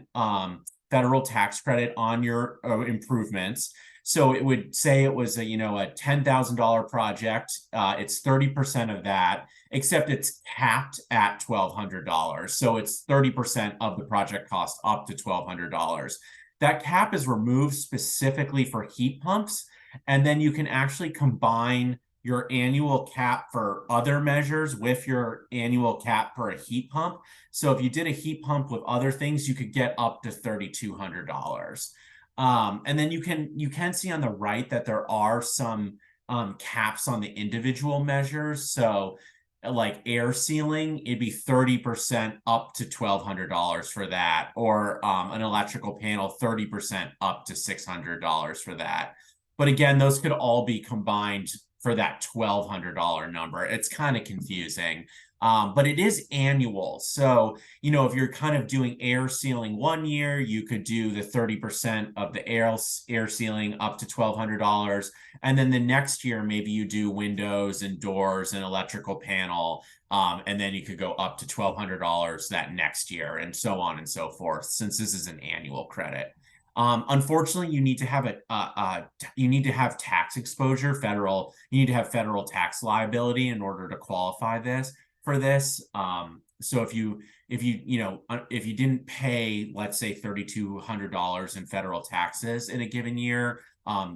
federal tax credit on your improvements. So it would say it was a, you know, a $10,000 project. It's 30% of that, except it's capped at $1,200. So it's 30% of the project cost up to $1,200. That cap is removed specifically for heat pumps. And then you can actually combine your annual cap for other measures with your annual cap for a heat pump. So if you did a heat pump with other things, you could get up to $3,200. And then you can see on the right that there are some caps on the individual measures. So like air sealing, it'd be 30% up to $1,200 for that, or an electrical panel, 30% up to $600 for that. But again, those could all be combined for that $1,200 number. It's kind of confusing, but it is annual. So, you know, if you're kind of doing air sealing one year, you could do the 30% of the air sealing up to $1,200. And then the next year, maybe you do windows and doors and electrical panel. And then you could go up to $1,200 that next year, and so on and so forth, since this is an annual credit. Unfortunately, you need to have tax exposure, you need to have federal tax liability in order to qualify for this. So if you didn't pay, let's say $3,200 in federal taxes in a given year,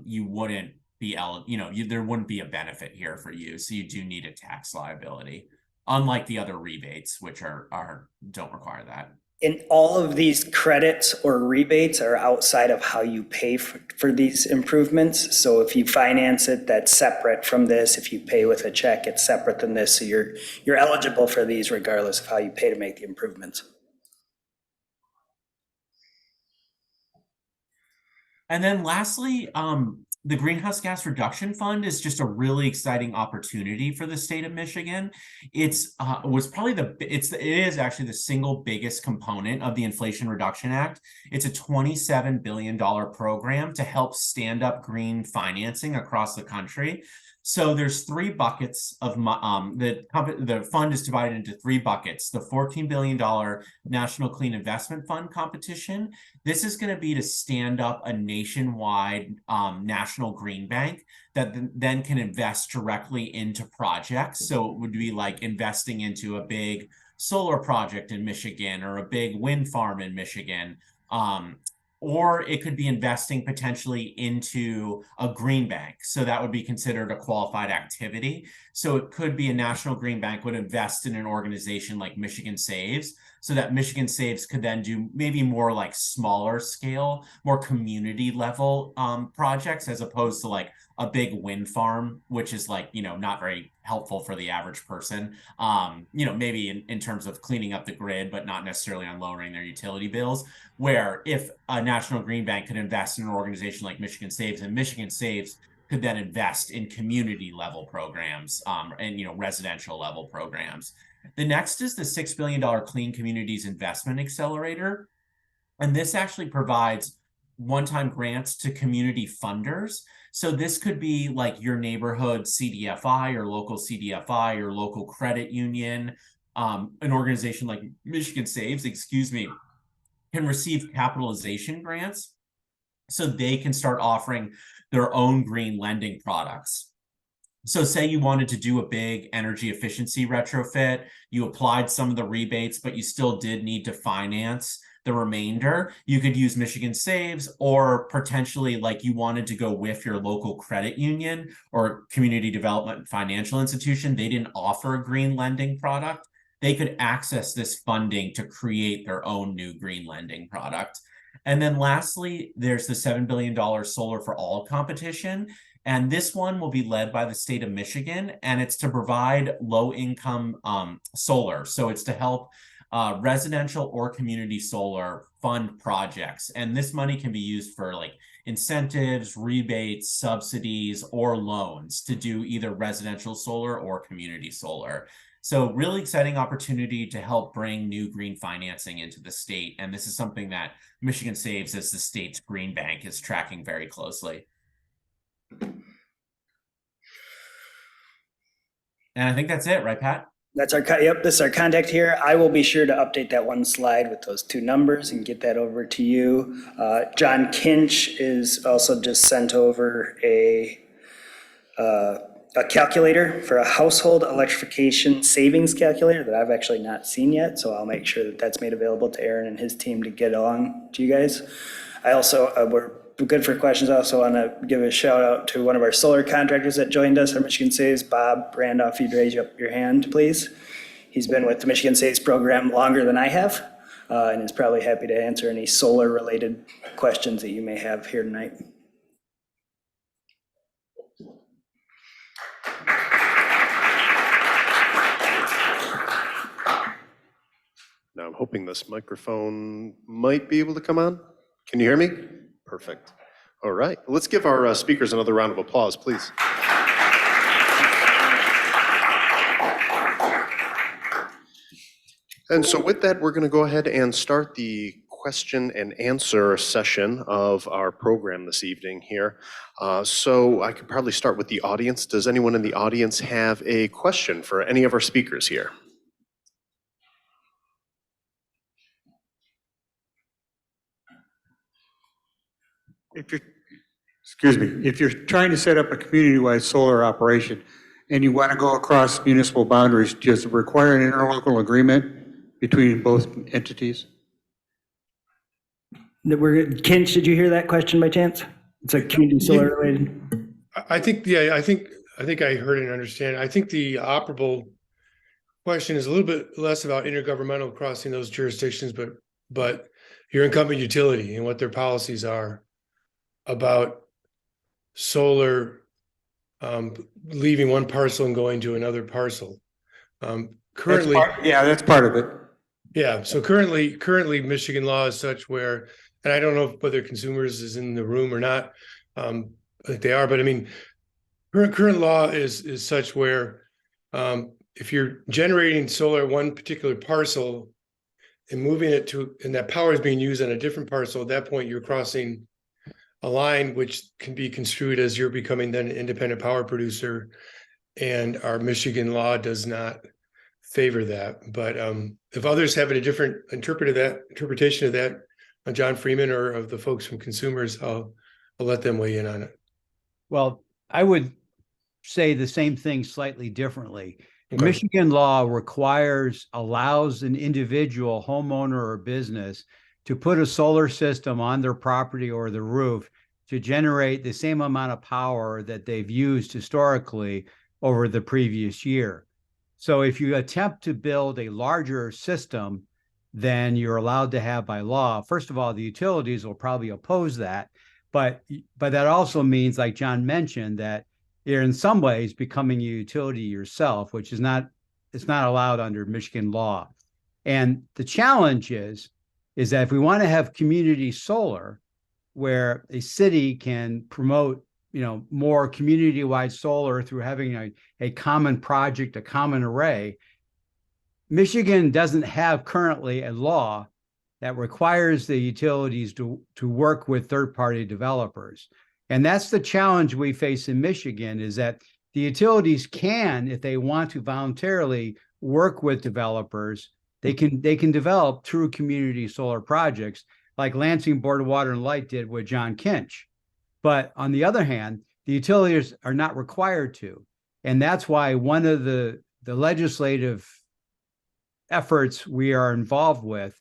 you wouldn't be there wouldn't be a benefit here for you. So you do need a tax liability, unlike the other rebates, which don't require that. And all of these credits or rebates are outside of how you pay for these improvements. So if you finance it, that's separate from this. If you pay with a check, it's separate than this. So you're eligible for these regardless of how you pay to make the improvements. And then lastly, the Greenhouse Gas Reduction Fund is just a really exciting opportunity for the state of Michigan. It is actually the single biggest component of the Inflation Reduction Act. It's a $27 billion program to help stand up green financing across the country. So there's three buckets of the fund is divided into three buckets. The $14 billion National Clean Investment Fund competition. This is going to be to stand up a nationwide national green bank that then can invest directly into projects. So it would be like investing into a big solar project in Michigan or a big wind farm in Michigan. Or it could be investing potentially into a green bank. So that would be considered a qualified activity. So it could be a national green bank would invest in an organization like Michigan Saves, so that Michigan Saves could then do maybe more like smaller scale, more community level projects, as opposed to like a big wind farm, which is like, not very helpful for the average person, maybe in terms of cleaning up the grid, but not necessarily on lowering their utility bills. Where if a national green bank could invest in an organization like Michigan Saves, and Michigan Saves could then invest in community level programs and residential level programs. The next is the $6 billion Clean Communities Investment Accelerator. And this actually provides one-time grants to community funders. So this could be like your neighborhood CDFI or local CDFI or local credit union. An organization like Michigan Saves, can receive capitalization grants so they can start offering their own green lending products. So say you wanted to do a big energy efficiency retrofit, you applied some of the rebates, but you still did need to finance the remainder. You could use Michigan Saves, or potentially like you wanted to go with your local credit union or community development financial institution. They didn't offer a green lending product. They could access this funding to create their own new green lending product. And then lastly, there's the $7 billion Solar for All competition. And this one will be led by the state of Michigan, and it's to provide low-income solar. So it's to help residential or community solar fund projects. And this money can be used for like incentives, rebates, subsidies, or loans to do either residential solar or community solar. So really exciting opportunity to help bring new green financing into the state. And this is something that Michigan Saves, as the state's green bank, is tracking very closely. And I think that's it, right, Pat? That's our, yep, this is our contact here. I will be sure to update that one slide with those two numbers and get that over to you. John Kinch is also just sent over a calculator for a household electrification savings calculator that I've actually not seen yet. So I'll make sure that that's made available to Aaron and his team to get along to you guys. I also, we're good for questions. I also want to give a shout out to one of our solar contractors that joined us, our Michigan Saves, Bob Randolph. If you'd raise up your hand, please. He's been with the Michigan Saves program longer than I have, and is probably happy to answer any solar related questions that you may have here tonight. Now I'm hoping this microphone might be able to come on. Can you hear me? Perfect. All right, let's give our speakers another round of applause, please. And so with that, we're going to go ahead and start the question and answer session of our program this evening here. So I could probably start with the audience. Does anyone in the audience have a question for any of our speakers here? If you're trying to set up a community-wide solar operation and you want to go across municipal boundaries, does it require an interlocal agreement between both entities? Kinch, did you hear that question by chance? It's like community solar related. I think, yeah, I think I heard and understand. I think the operable question is a little bit less about intergovernmental crossing those jurisdictions, but your incumbent utility and what their policies are about solar leaving one parcel and going to another parcel. Currently, That's part of it. yeah. So currently Michigan law is such where, and I don't know whether consumers is in the room or not. I think they are, but I mean, current law is such where if you're generating solar at one particular parcel and moving it to, and that power is being used on a different parcel, at that point you're crossing a line which can be construed as you're becoming then an independent power producer, and our Michigan law does not favor that. But if others have a different interpretation of that, John Freeman or of the folks from consumers, I'll let them weigh in on it. Well, I would say the same thing slightly differently. Okay. Michigan law allows an individual homeowner or business to put a solar system on their property or the roof to generate the same amount of power that they've used historically over the previous year. So if you attempt to build a larger system than you're allowed to have by law, first of all, the utilities will probably oppose that. But that also means, like John mentioned, that you're in some ways becoming a utility yourself, which it's not allowed under Michigan law. And the challenge is that if we want to have community solar, where a city can promote, more community-wide solar through having a common project, a common array, Michigan doesn't have currently a law that requires the utilities to work with third-party developers. And that's the challenge we face in Michigan, is that the utilities can, if they want to voluntarily work with developers, they can develop true community solar projects like Lansing Board of Water and Light did with John Kinch. But on the other hand, the utilities are not required to. And that's why one of the legislative efforts we are involved with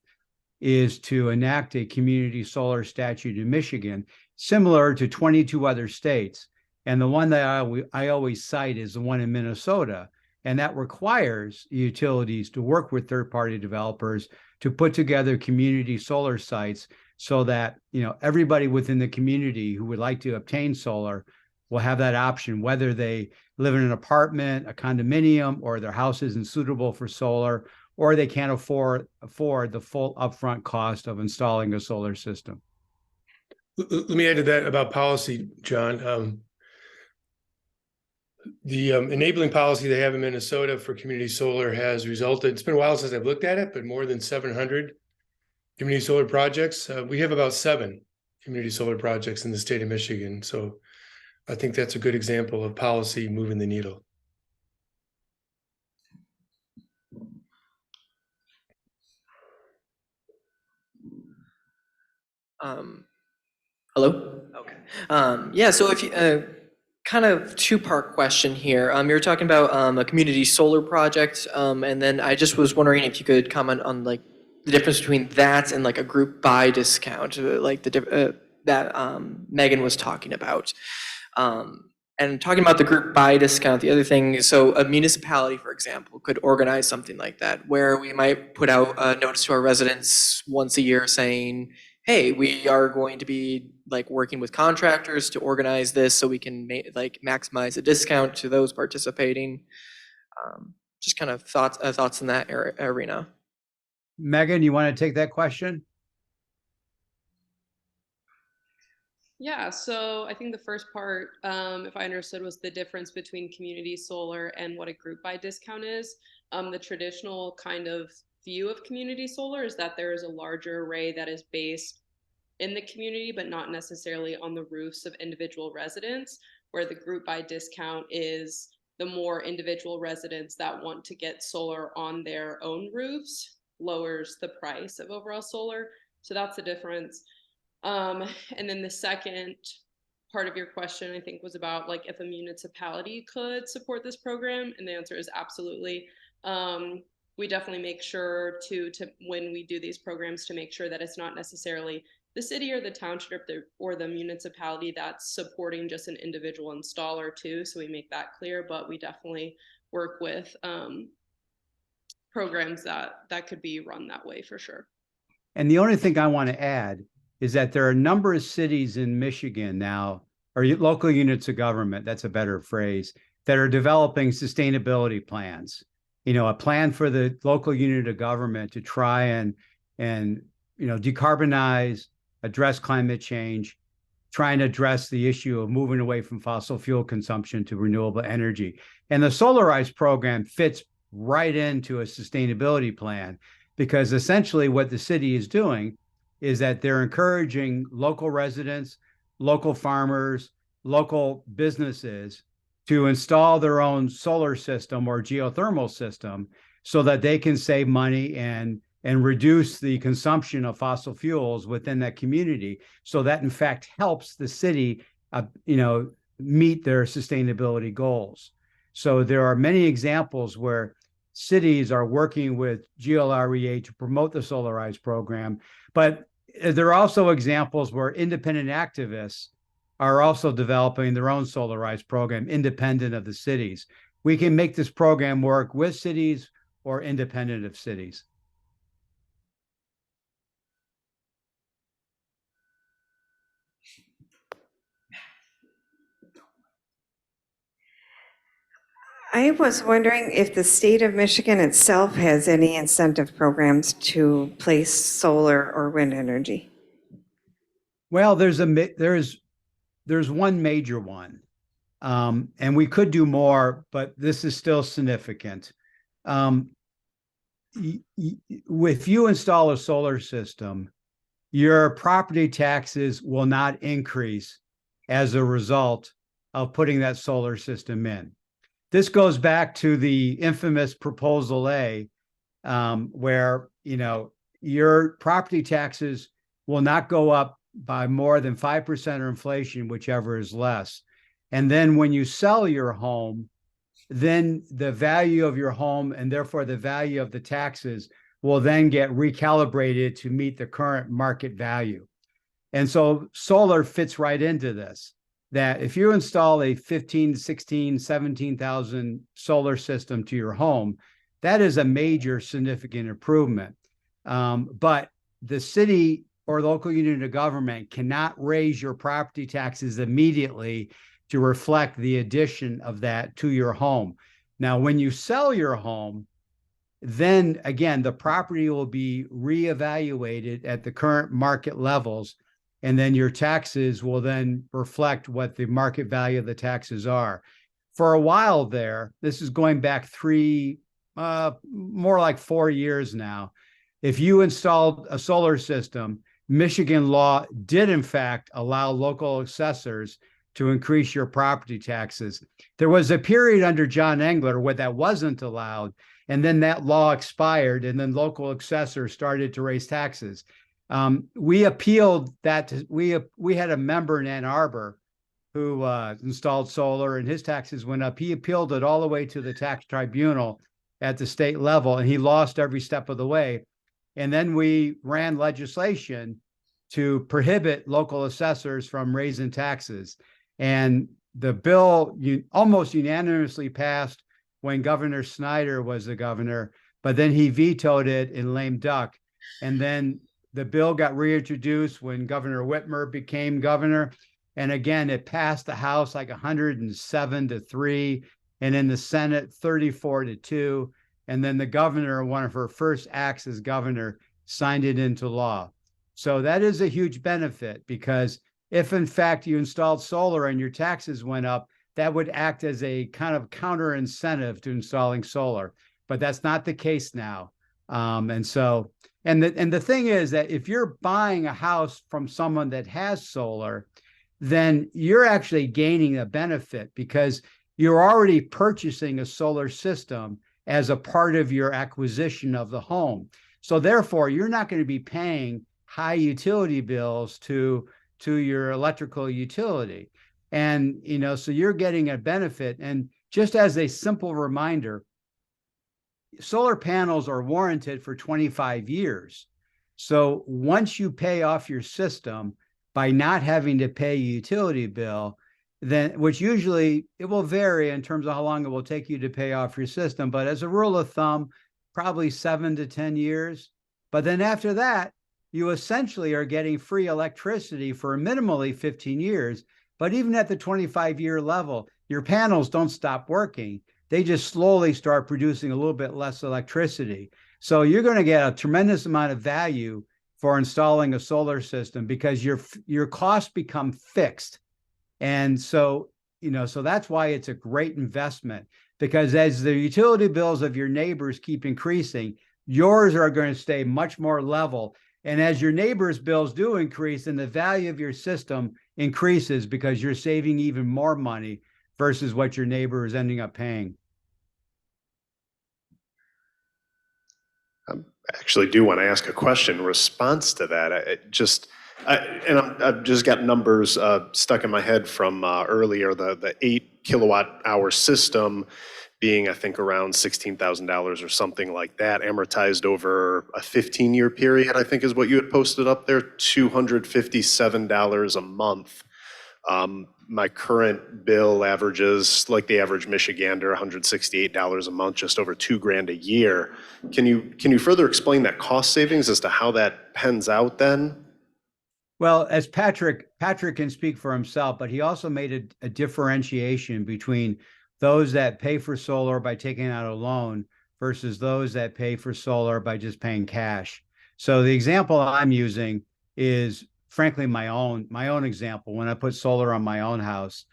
is to enact a community solar statute in Michigan, similar to 22 other states. And the one that I always cite is the one in Minnesota. And that requires utilities to work with third-party developers to put together community solar sites so that, everybody within the community who would like to obtain solar will have that option, whether they live in an apartment, a condominium, or their house isn't suitable for solar, or they can't afford the full upfront cost of installing a solar system. Let me add to that about policy, John. The enabling policy they have in Minnesota for community solar has resulted, it's been a while since I've looked at it, but more than 700 community solar projects. We have about 7 community solar projects in the state of Michigan. So I think that's a good example of policy moving the needle. Hello? Okay. Yeah, so if you, kind of two-part question here. You were talking about a community solar project, and then I just was wondering if you could comment on like the difference between that and like a group buy discount, like that Megan was talking about. And talking about the group buy discount, the other thing is, so a municipality, for example, could organize something like that, where we might put out a notice to our residents once a year saying, hey, we are going to be like working with contractors to organize this so we can maximize a discount to those participating. Just kind of thoughts in that arena. Megan, you want to take that question? Yeah, so I think the first part, if I understood, was the difference between community solar and what a group buy discount is. The traditional kind of view of community solar is that there is a larger array that is based in the community, but not necessarily on the roofs of individual residents, where the group buy discount is the more individual residents that want to get solar on their own roofs, lowers the price of overall solar. So that's the difference. And then the second part of your question, I think, was about like if a municipality could support this program, and the answer is absolutely. We definitely make sure to when we do these programs to make sure that it's not necessarily the city or the township or the municipality that's supporting just an individual installer too. So we make that clear, but we definitely work with programs that could be run that way for sure. And the only thing I want to add is that there are a number of cities in Michigan now, or local units of government, that's a better phrase, that are developing sustainability plans. A plan for the local unit of government to try and decarbonize, address climate change, try and address the issue of moving away from fossil fuel consumption to renewable energy. And the Solarize program fits right into a sustainability plan, because essentially what the city is doing is that they're encouraging local residents, local farmers, local businesses to install their own solar system or geothermal system so that they can save money and reduce the consumption of fossil fuels within that community. So that in fact helps the city, meet their sustainability goals. So there are many examples where cities are working with GLREA to promote the Solarize program, but there are also examples where independent activists are also developing their own Solarize program independent of the cities. We can make this program work with cities or independent of cities. I was wondering if the state of Michigan itself has any incentive programs to place solar or wind energy. Well, there's one major one, and we could do more, but this is still significant. If you install a solar system, your property taxes will not increase as a result of putting that solar system in. This goes back to the infamous Proposal A, where your property taxes will not go up by more than 5% or inflation, whichever is less. And then when you sell your home, then the value of your home and therefore the value of the taxes will then get recalibrated to meet the current market value. And so solar fits right into this, that if you install a 15, 16, 17,000 solar system to your home, that is a major significant improvement. But the city or local unit of government cannot raise your property taxes immediately to reflect the addition of that to your home. Now, when you sell your home, then again, the property will be reevaluated at the current market levels, and then your taxes will then reflect what the market value of the taxes are. For a while there, this is going back more like 4 years now. If you installed a solar system, Michigan law did in fact allow local assessors to increase your property taxes. There was a period under John Engler where that wasn't allowed, and then that law expired, and then local assessors started to raise taxes. We appealed that. We had a member in Ann Arbor who installed solar, and his taxes went up. He appealed it all the way to the tax tribunal at the state level, and he lost every step of the way. And then we ran legislation to prohibit local assessors from raising taxes. And the bill almost unanimously passed when Governor Snyder was the governor, but then he vetoed it in lame duck. And then the bill got reintroduced when Governor Whitmer became governor. And again, it passed the House like 107-3, and in the Senate 34-2. And then the governor, one of her first acts as governor, signed it into law. So that is a huge benefit, because if in fact you installed solar and your taxes went up, that would act as a kind of counter incentive to installing solar. But that's not the case now. And the thing is that if you're buying a house from someone that has solar, then you're actually gaining a benefit, because you're already purchasing a solar system as a part of your acquisition of the home. So therefore, you're not going to be paying high utility bills to your electrical utility. And, so you're getting a benefit. And just as a simple reminder, solar panels are warranted for 25 years. So once you pay off your system by not having to pay a utility bill, then, which usually it will vary in terms of how long it will take you to pay off your system, but as a rule of thumb, probably 7 to 10 years. But then after that, you essentially are getting free electricity for minimally 15 years. But even at the 25-year level, your panels don't stop working. They just slowly start producing a little bit less electricity. So you're going to get a tremendous amount of value for installing a solar system, because your costs become fixed. And so, so that's why it's a great investment, because as the utility bills of your neighbors keep increasing, yours are going to stay much more level. And as your neighbors' bills do increase, then the value of your system increases, because you're saving even more money versus what your neighbor is ending up paying. I actually do want to ask a question in response to that. I've just got numbers stuck in my head from earlier, the 8 kilowatt hour system being, I think, around $16,000 or something like that, amortized over a 15-year period, I think is what you had posted up there, $257 a month. My current bill averages, like the average Michigander, $168 a month, just over $2,000 a year. Can you further explain that cost savings as to how that pans out then? Well, as Patrick can speak for himself, but he also made a differentiation between those that pay for solar by taking out a loan versus those that pay for solar by just paying cash. So the example I'm using is frankly my own example. When I put solar on my own house,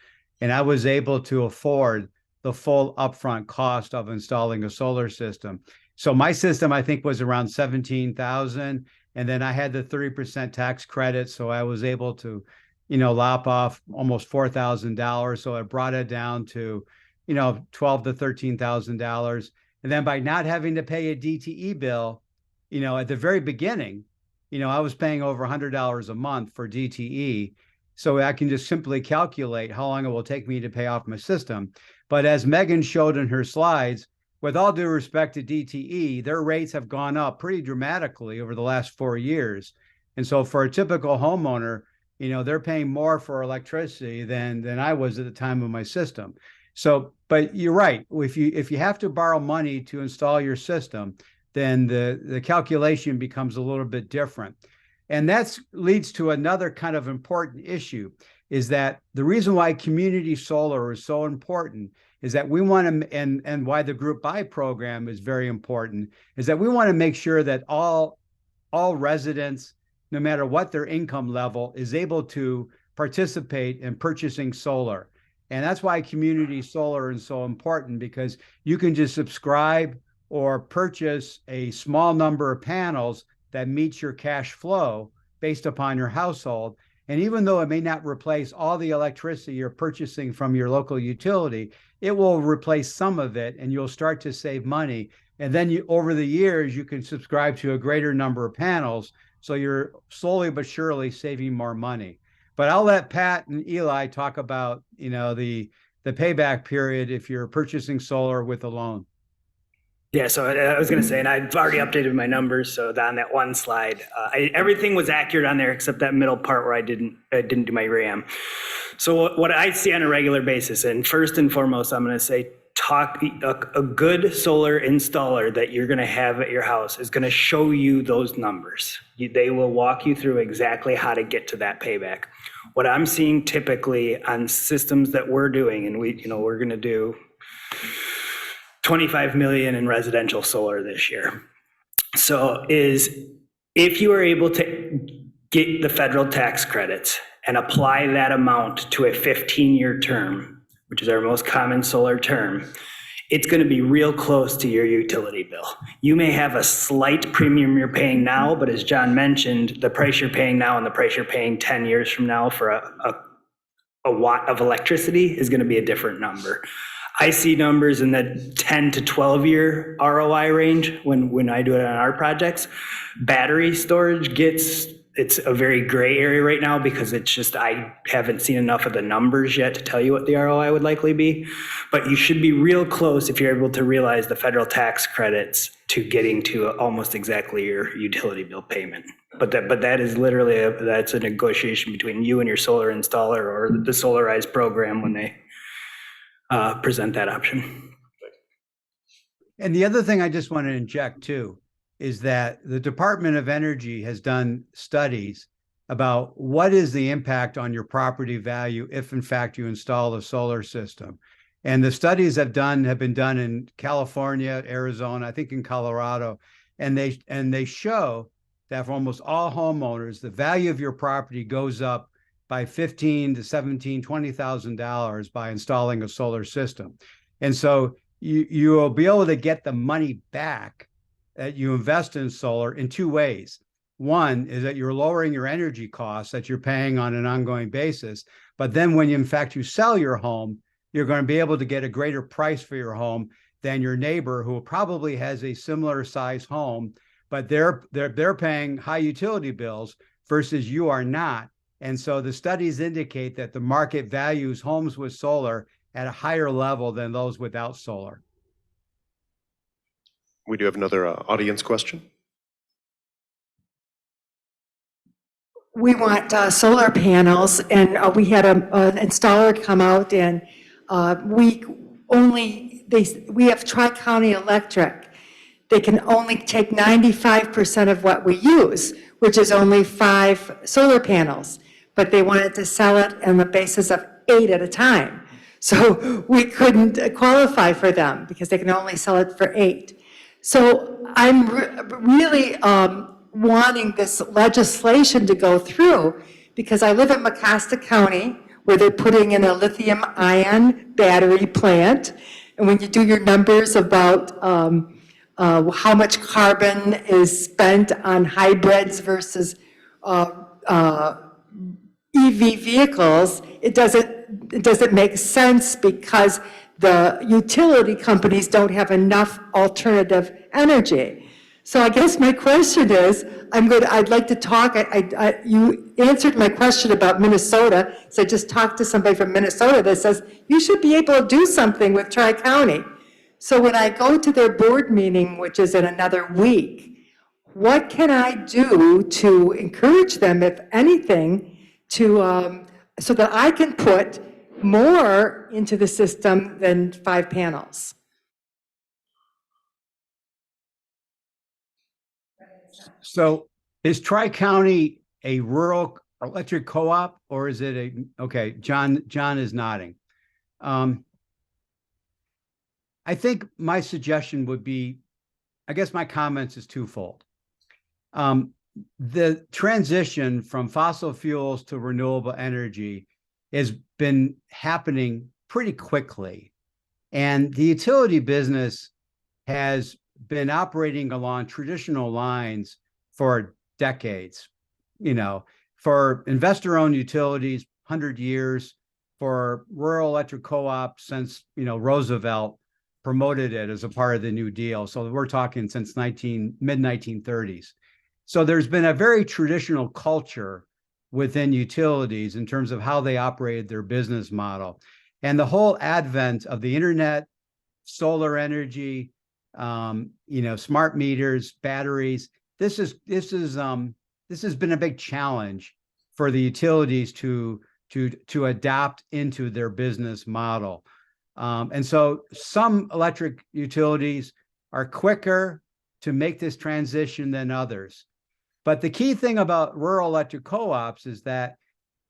and I was able to afford the full upfront cost of installing a solar system. So my system, I think, was around $17,000, and then I had the 30% tax credit, so I was able to, lop off almost $4,000. So I brought it down to, $12,000 to $13,000. And then by not having to pay a DTE bill, at the very beginning, I was paying over $100 a month for DTE. So I can just simply calculate how long it will take me to pay off my system. But as Megan showed in her slides, with all due respect to DTE, their rates have gone up pretty dramatically over the last 4 years. And so for a typical homeowner, they're paying more for electricity than I was at the time of my system. So, but you're right. If you have to borrow money to install your system, then the calculation becomes a little bit different. And that leads to another kind of important issue, is that the reason why community solar is so important is that we want to, and why the group buy program is very important, is that we want to make sure that all residents, no matter what their income level, is able to participate in purchasing solar. And that's why community solar is so important, because you can just subscribe or purchase a small number of panels that meets your cash flow based upon your household. And even though it may not replace all the electricity you're purchasing from your local utility, it will replace some of it, and you'll start to save money. And then over the years, you can subscribe to a greater number of panels, so you're slowly but surely saving more money. But I'll let Pat and Eli talk about, the payback period if you're purchasing solar with a loan. Yeah, so I was going to say, and I've already updated my numbers. So on that one slide, everything was accurate on there except that middle part where I didn't do my RAM. So what I see on a regular basis, and first and foremost, I'm going to say, a good solar installer that you're going to have at your house is going to show you those numbers. They will walk you through exactly how to get to that payback. What I'm seeing typically on systems that we're doing, and we're going to do 25 million in residential solar this year. So is if you are able to get the federal tax credits and apply that amount to a 15-year term, which is our most common solar term, it's going to be real close to your utility bill. You may have a slight premium you're paying now, but as John mentioned, the price you're paying now and the price you're paying 10 years from now for a watt of electricity is going to be a different number. I see numbers in the 10 to 12 year ROI range when I do it on our projects. Battery storage it's a very gray area right now because I haven't seen enough of the numbers yet to tell you what the ROI would likely be. But you should be real close if you're able to realize the federal tax credits to getting to almost exactly your utility bill payment. But that is literally that's a negotiation between you and your solar installer or the Solarize program when they present that option. And the other thing I just want to inject too is that the Department of Energy has done studies about what is the impact on your property value if in fact you install a solar system. And the studies have been done in California, Arizona, I think in Colorado, and they show that for almost all homeowners, the value of your property goes up by $15,000 to $17,000, $20,000 by installing a solar system. And so you will be able to get the money back that you invest in solar in two ways. One is that you're lowering your energy costs that you're paying on an ongoing basis. But then when in fact you sell your home, you're going to be able to get a greater price for your home than your neighbor who probably has a similar size home, but they're paying high utility bills versus you are not. And so the studies indicate that the market values homes with solar at a higher level than those without solar. We do have another audience question. We want solar panels, and we had an installer come out, and we have Tri-County Electric. They can only take 95% of what we use, which is only 5 solar panels, but they wanted to sell it on the basis of 8 at a time. So we couldn't qualify for them because they can only sell it for 8. So I'm really wanting this legislation to go through because I live in Mecosta County where they're putting in a lithium ion battery plant. And when you do your numbers about how much carbon is spent on hybrids versus EV vehicles, it doesn't make sense because the utility companies don't have enough alternative energy. So I guess my question is, I'd like to talk, you answered my question about Minnesota, so I just talked to somebody from Minnesota that says, you should be able to do something with Tri-County. So when I go to their board meeting, which is in another week, what can I do to encourage them, if anything, to, so that I can put more into the system than 5 panels? So is Tri-County a rural electric co-op, or is it okay, John is nodding. I think my suggestion would be, I guess my comments is twofold. The transition from fossil fuels to renewable energy has been happening pretty quickly. And the utility business has been operating along traditional lines for decades. For investor-owned utilities, 100 years, for rural electric co-ops since, Roosevelt promoted it as a part of the New Deal. So we're talking since mid-1930s. So there's been a very traditional culture within utilities in terms of how they operated their business model. And the whole advent of the internet, solar energy, smart meters, batteries, this has been a big challenge for the utilities to adapt into their business model. And so some electric utilities are quicker to make this transition than others. But the key thing about rural electric co-ops is that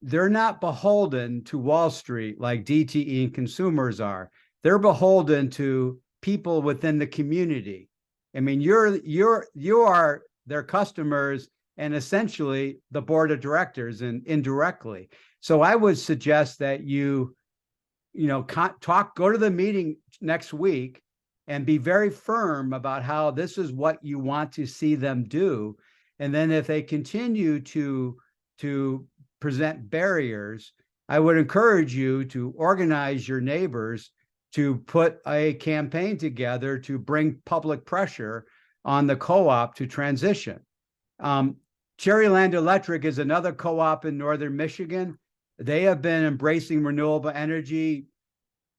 they're not beholden to Wall Street like DTE and consumers are. They're beholden to people within the community. I mean, you are their customers and essentially the board of directors and indirectly. So I would suggest that go to the meeting next week and be very firm about how this is what you want to see them do. And then if they continue to present barriers, I would encourage you to organize your neighbors to put a campaign together to bring public pressure on the co-op to transition. Cherryland Electric is another co-op in northern Michigan. They have been embracing renewable energy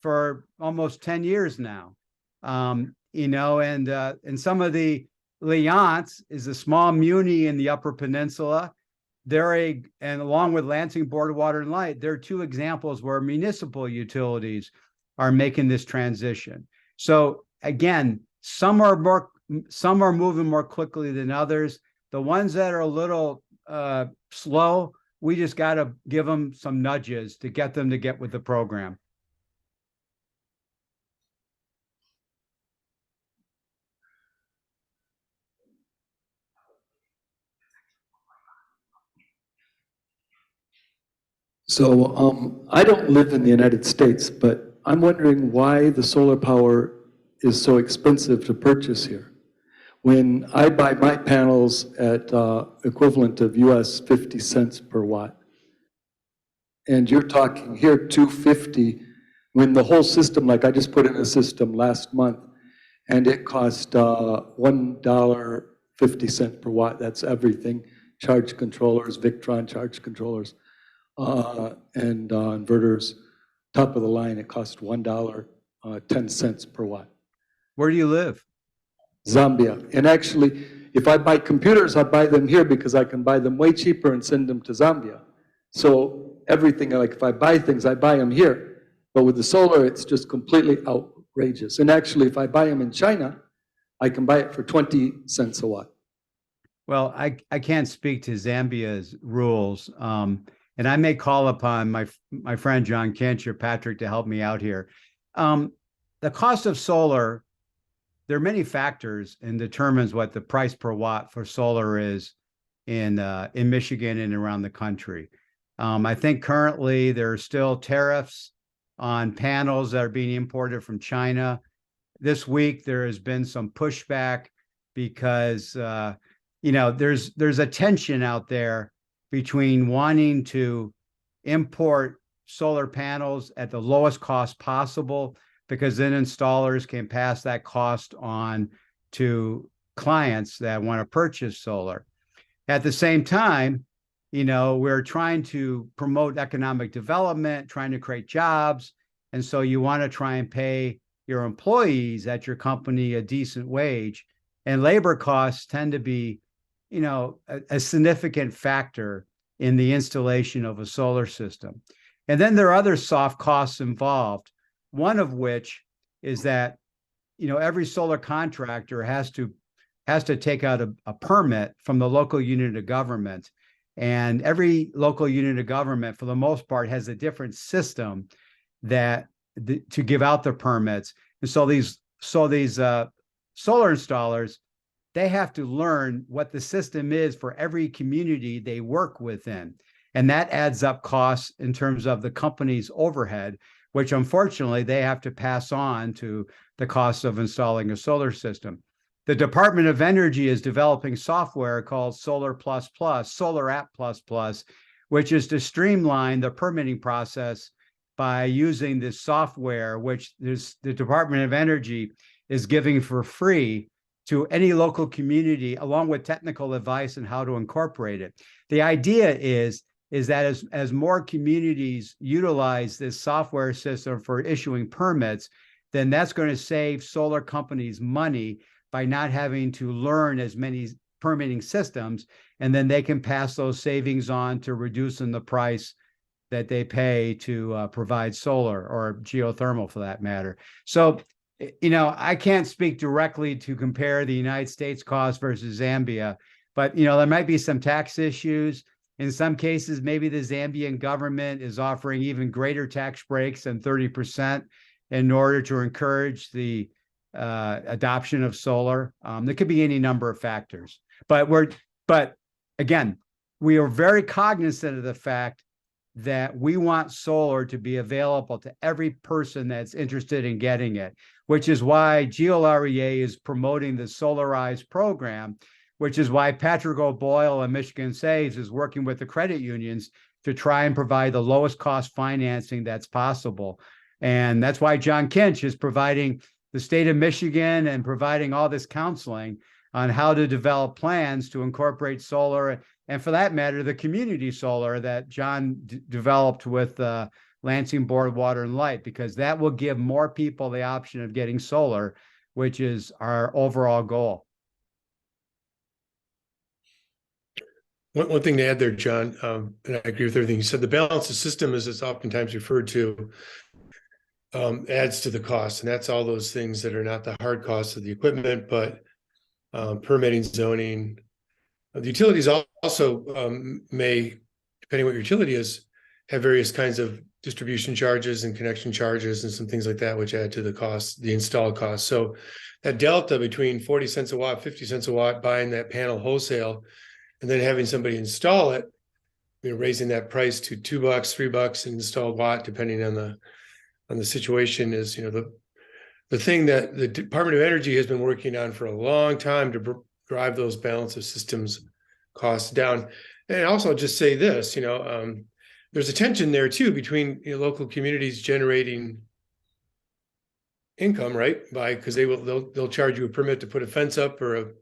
for almost 10 years now. And some of the Leonce is a small muni in the Upper Peninsula. And along with Lansing Board of Water and Light, there are two examples where municipal utilities are making this transition. So again, some are moving more quickly than others. The ones that are a little slow, we just got to give them some nudges to get them to get with the program. So I don't live in the United States, but I'm wondering why the solar power is so expensive to purchase here. When I buy my panels at equivalent of US 50 cents per watt, and you're talking here $2.50, when the whole system, like I just put in a system last month, and it cost $1.50 per watt. That's everything: charge controllers, Victron charge controllers, and inverters. Top of the line, it cost $1.10 per watt. Where do you live? Zambia. And actually, if I buy computers, I buy them here because I can buy them way cheaper and send them to Zambia. So everything, like if I buy things, I buy them here. But with the solar, it's just completely outrageous. And actually, if I buy them in China, I can buy it for 20 cents a watt. Well, I can't speak to Zambia's rules. And I may call upon my friend John Kinch or Patrick to help me out here. The cost of solar, there are many factors and determines what the price per watt for solar is in Michigan and around the country. I think currently there are still tariffs on panels that are being imported from China. This week there has been some pushback because there's a tension out there between wanting to import solar panels at the lowest cost possible, because then installers can pass that cost on to clients that want to purchase solar. At the same time, we're trying to promote economic development, trying to create jobs. And so you want to try and pay your employees at your company a decent wage. And labor costs tend to be, a significant factor in the installation of a solar system. And then there are other soft costs involved, one of which is that, every solar contractor has to take out a permit from the local unit of government. And every local unit of government, for the most part, has a different system to give out the permits. And so these solar installers, they have to learn what the system is for every community they work within. And that adds up costs in terms of the company's overhead, which unfortunately they have to pass on to the cost of installing a solar system. The Department of Energy is developing software called Solar App Plus, which is to streamline the permitting process by using this software, which the Department of Energy is giving for free to any local community, along with technical advice on how to incorporate it. The idea is that as more communities utilize this software system for issuing permits, then that's going to save solar companies money by not having to learn as many permitting systems, and then they can pass those savings on to reducing the price that they pay to provide solar or geothermal for that matter. So, I can't speak directly to compare the United States cost versus Zambia, but, there might be some tax issues. In some cases, maybe the Zambian government is offering even greater tax breaks than 30% in order to encourage the adoption of solar. There could be any number of factors, but again, we are very cognizant of the fact that we want solar to be available to every person that's interested in getting it, which is why GLREA is promoting the Solarize program, which is why Patrick O'Boyle and Michigan Saves is working with the credit unions to try and provide the lowest cost financing that's possible. And that's why John Kinch is providing the state of Michigan and providing all this counseling on how to develop plans to incorporate solar, and for that matter, the community solar that John developed with Lansing Board Water and Light, because that will give more people the option of getting solar, which is our overall goal. One thing to add there, John, and I agree with everything you said, the balance of system, as it's oftentimes referred to, adds to the cost. And that's all those things that are not the hard costs of the equipment, but permitting, zoning. The utilities also may, depending on what your utility is, have various kinds of distribution charges and connection charges and some things like that, which add to the cost, the install cost. So that delta between 40 cents a watt, 50 cents a watt, buying that panel wholesale, and then having somebody install it, raising that price to $2, $3 an installed watt, depending on the situation, is the thing that the Department of Energy has been working on for a long time to drive those balance of systems costs down. And also just say this, there's a tension there too between local communities generating income, right? Because they'll charge you a permit to put a fence up or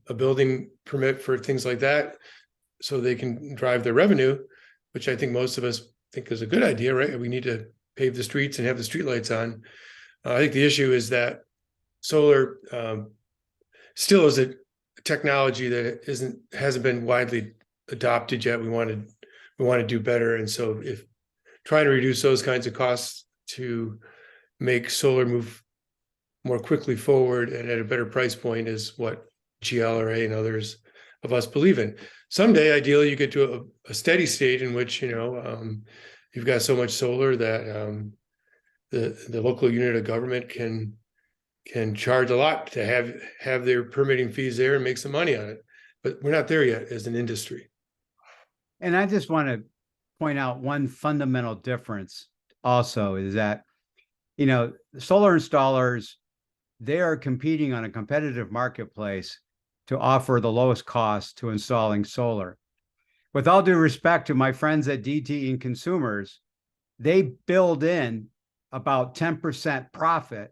a building permit for things like that, so they can drive their revenue, which I think most of us think is a good idea, right? We need to pave the streets and have the streetlights on. I think the issue is that solar still is a technology that hasn't been widely adopted yet. We want to do better, and so if trying to reduce those kinds of costs to make solar move more quickly forward and at a better price point is what GLRA and others of us believe in. Someday, ideally, you get to a steady state in which you've got so much solar that the local unit of government can charge a lot to have their permitting fees there and make some money on it. But we're not there yet as an industry. And I just want to point out one fundamental difference also is that, solar installers, they are competing on a competitive marketplace to offer the lowest cost to installing solar. With all due respect to my friends at DTE and Consumers, they build in about 10% profit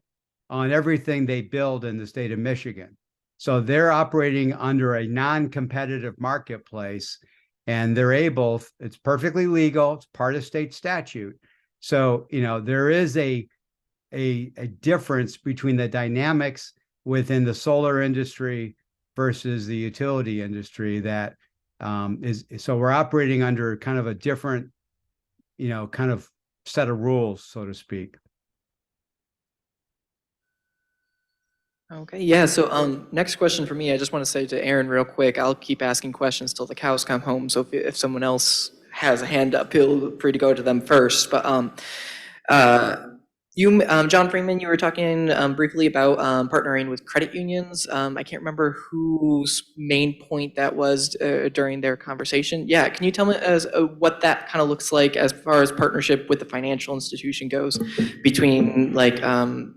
on everything they build in the state of Michigan. So they're operating under a non-competitive marketplace, and they're able, it's perfectly legal, it's part of state statute. So, there is a difference between the dynamics within the solar industry versus the utility industry that so we're operating under kind of a different, kind of set of rules, so to speak. Okay, yeah, so next question for me, I just want to say to Aaron real quick, I'll keep asking questions till the cows come home, so if someone else has a hand up, feel free to go to them first. But John Freeman, you were talking briefly about partnering with credit unions. I can't remember whose main point that was during their conversation. Yeah, can you tell me what that kind of looks like as far as partnership with the financial institution goes, between like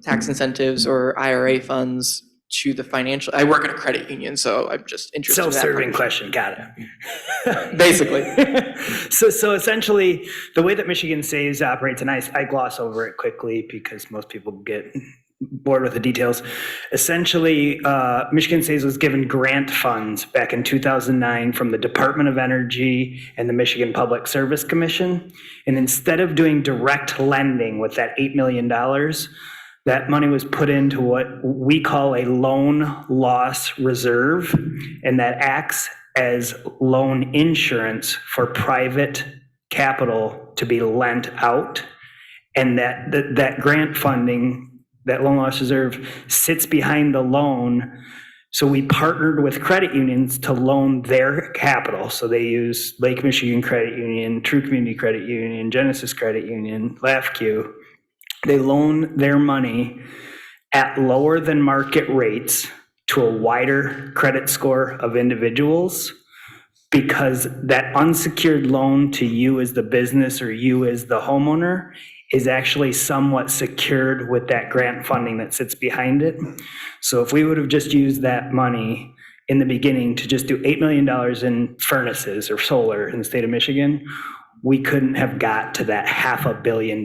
tax incentives or IRA funds to the financial? I work at a credit union, so I'm just interested. Self-serving question, got it. Basically. So essentially, the way that Michigan Saves operates, and I gloss over it quickly because most people get bored with the details. Essentially, Michigan Saves was given grant funds back in 2009 from the Department of Energy and the Michigan Public Service Commission. And instead of doing direct lending with that $8 million, that money was put into what we call a loan loss reserve, and that acts as loan insurance for private capital to be lent out. And that grant funding, that loan loss reserve, sits behind the loan. So we partnered with credit unions to loan their capital. So they use Lake Michigan Credit Union, True Community Credit Union, Genesis Credit Union, LAFQ. They loan their money at lower than market rates to a wider credit score of individuals, because that unsecured loan to you as the business or you as the homeowner is actually somewhat secured with that grant funding that sits behind it. So if we would have just used that money in the beginning to just do $8 million in furnaces or solar in the state of Michigan, we couldn't have got to that $500 million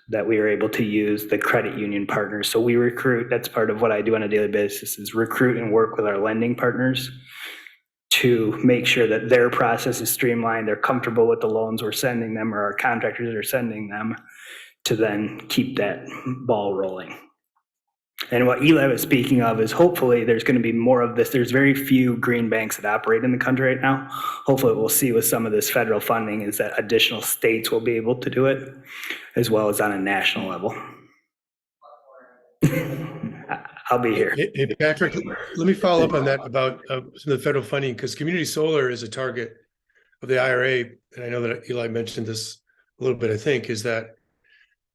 that we were able to use the credit union partners. So we recruit, that's part of what I do on a daily basis, is recruit and work with our lending partners to make sure that their process is streamlined, they're comfortable with the loans we're sending them or our contractors are sending them, to then keep that ball rolling. And what Eli was speaking of is hopefully there's going to be more of this. There's very few green banks that operate in the country right now. Hopefully we'll see with some of this federal funding is that additional states will be able to do it, as well as on a national level. I'll be here. Hey, Patrick, let me follow up on that about some of the federal funding, because community solar is a target of the IRA. And I know that Eli mentioned this a little bit, I think, is that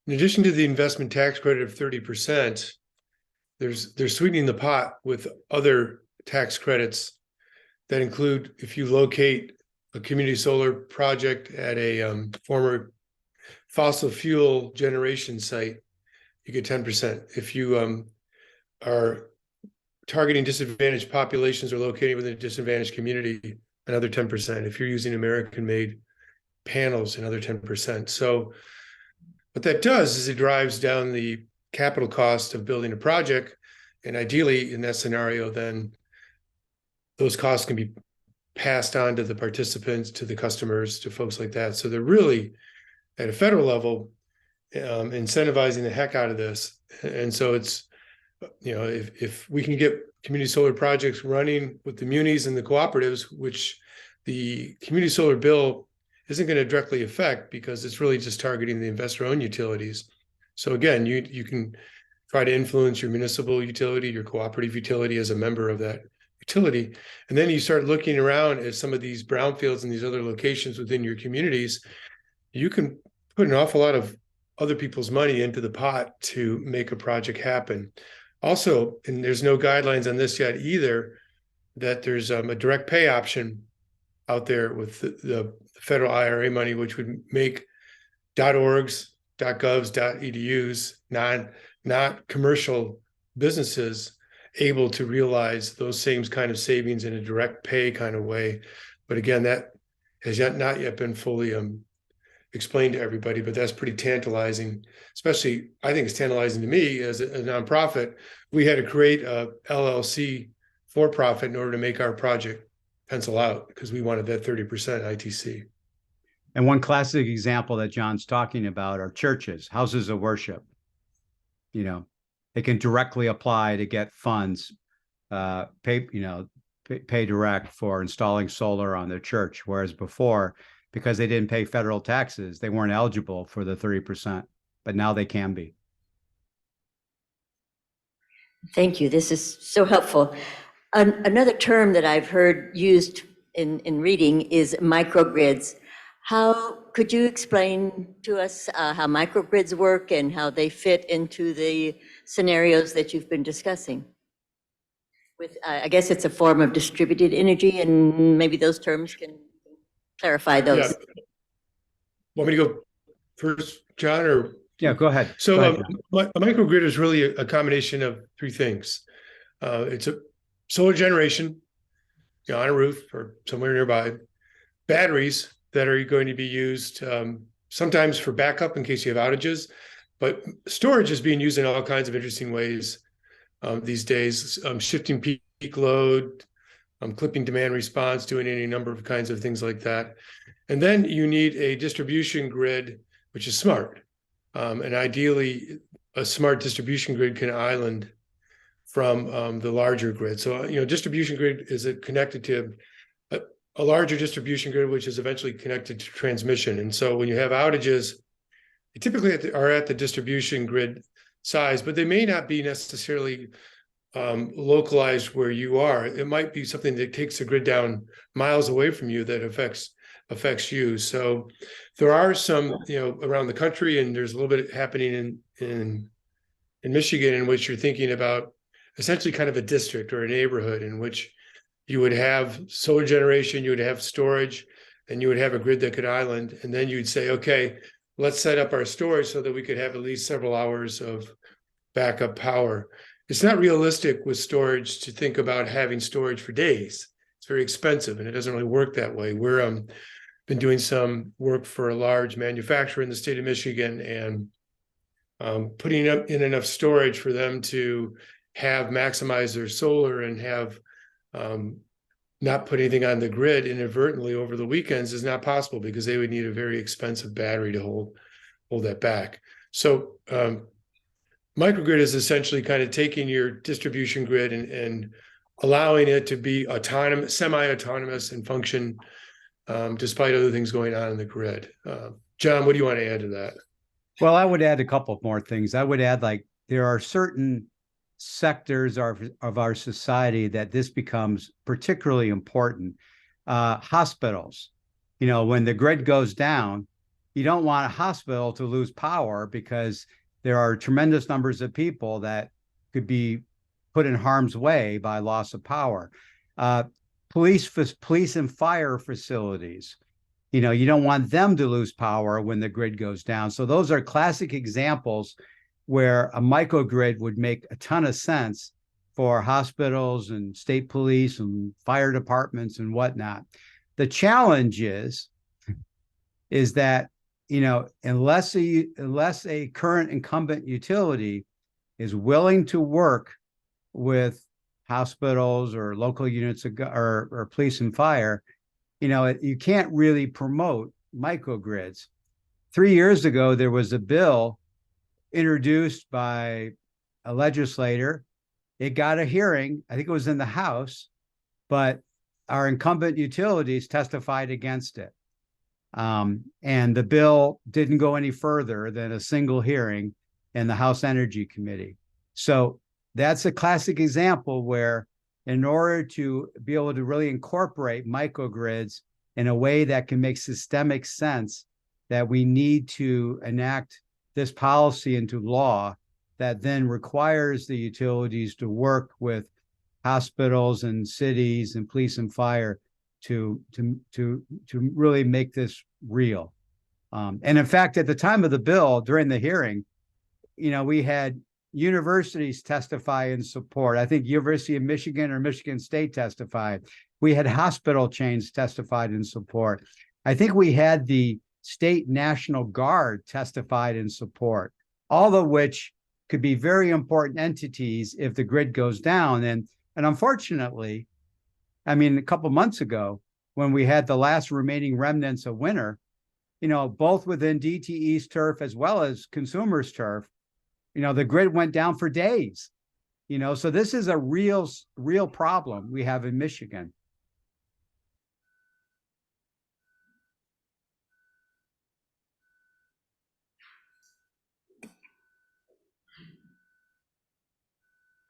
in addition to the investment tax credit of 30%, they're sweetening the pot with other tax credits that include, if you locate a community solar project at a former fossil fuel generation site, you get 10%. If you are targeting disadvantaged populations or locating within a disadvantaged community, another 10%. If you're using American-made panels, another 10%. So what that does is it drives down the capital cost of building a project, and ideally in that scenario, then those costs can be passed on to the participants, to the customers, to folks like that. So they're really, at a federal level, incentivizing the heck out of this. And so it's, if we can get community solar projects running with the munis and the cooperatives, which the community solar bill isn't going to directly affect, because it's really just targeting the investor-owned utilities. So again, you can try to influence your municipal utility, your cooperative utility as a member of that utility. And then you start looking around at some of these brownfields and these other locations within your communities. You can put an awful lot of other people's money into the pot to make a project happen. Also, and there's no guidelines on this yet either, that there's a direct pay option out there with the federal IRA money, which would make .orgs, .govs, .edus, not commercial businesses, able to realize those same kind of savings in a direct pay kind of way. But again, that has not yet been fully explained to everybody, but that's pretty tantalizing. Especially, I think it's tantalizing to me as a nonprofit. We had to create a LLC for profit in order to make our project pencil out, because we wanted that 30% ITC. And one classic example that John's talking about are churches, houses of worship. You know, they can directly apply to get funds, pay direct for installing solar on their church, whereas before, because they didn't pay federal taxes, they weren't eligible for the 30%, but now they can be. Thank you. This is so helpful. Another term that I've heard used in reading is microgrids. How could you explain to us how microgrids work and how they fit into the scenarios that you've been discussing? With, I guess it's a form of distributed energy, and maybe those terms can clarify those. Yeah. Want me to go first, John, or? Yeah, go ahead. So Go ahead, John. a microgrid is really a combination of three things. It's a solar generation, you know, on a roof or somewhere nearby, batteries that are going to be used sometimes for backup in case you have outages, but storage is being used in all kinds of interesting ways these days, shifting peak load, clipping demand response, doing any number of kinds of things like that. And then you need a distribution grid, which is smart. And ideally, a smart distribution grid can island from the larger grid. So, you know, distribution grid is connected to a larger distribution grid, which is eventually connected to transmission. And so when you have outages, they typically are at the distribution grid size, but they may not be necessarily localized where you are. It might be something that takes the grid down miles away from you that affects you. So there are some, you know, around the country, and there's a little bit happening in Michigan, in which you're thinking about essentially kind of a district or a neighborhood in which you would have solar generation, you would have storage, and you would have a grid that could island. And then you'd say, okay, let's set up our storage so that we could have at least several hours of backup power. It's not realistic with storage to think about having storage for days. It's very expensive, and it doesn't really work that way. We're been doing some work for a large manufacturer in the state of Michigan, and putting up in enough storage for them to have maximize their solar and have not put anything on the grid inadvertently over the weekends is not possible, because they would need a very expensive battery to hold that back. So microgrid is essentially kind of taking your distribution grid and allowing it to be autonomous, semi-autonomous, and function despite other things going on in the grid. John, what do you want to add to that? Well, I would add a couple of more things. I would add, like, there are certain sectors of our society that this becomes particularly important. Hospitals, you know, when the grid goes down, you don't want a hospital to lose power, because there are tremendous numbers of people that could be put in harm's way by loss of power. Police and fire facilities, you know, you don't want them to lose power when the grid goes down. So those are classic examples where a microgrid would make a ton of sense for hospitals and state police and fire departments and whatnot. The challenge is that, you know, unless a current incumbent utility is willing to work with hospitals or local units or police and fire, you know, you can't really promote microgrids. 3 years ago, there was a bill introduced by a legislator. It got a hearing. I think it was in the House, but our incumbent utilities testified against it. And the bill didn't go any further than a single hearing in the House Energy Committee. So that's a classic example where, in order to be able to really incorporate microgrids in a way that can make systemic sense, that we need to enact this policy into law that then requires the utilities to work with hospitals and cities and police and fire to really make this real. And in fact, at the time of the bill, during the hearing, you know, we had universities testify in support. I think University of Michigan or Michigan State testified. We had hospital chains testified in support. I think we had the State National Guard testified in support, all of which could be very important entities if the grid goes down. And And unfortunately, I mean, a couple months ago, when we had the last remaining remnants of winter, both within DTE's turf as well as consumers' turf, the grid went down for days. So this is a real problem we have in Michigan.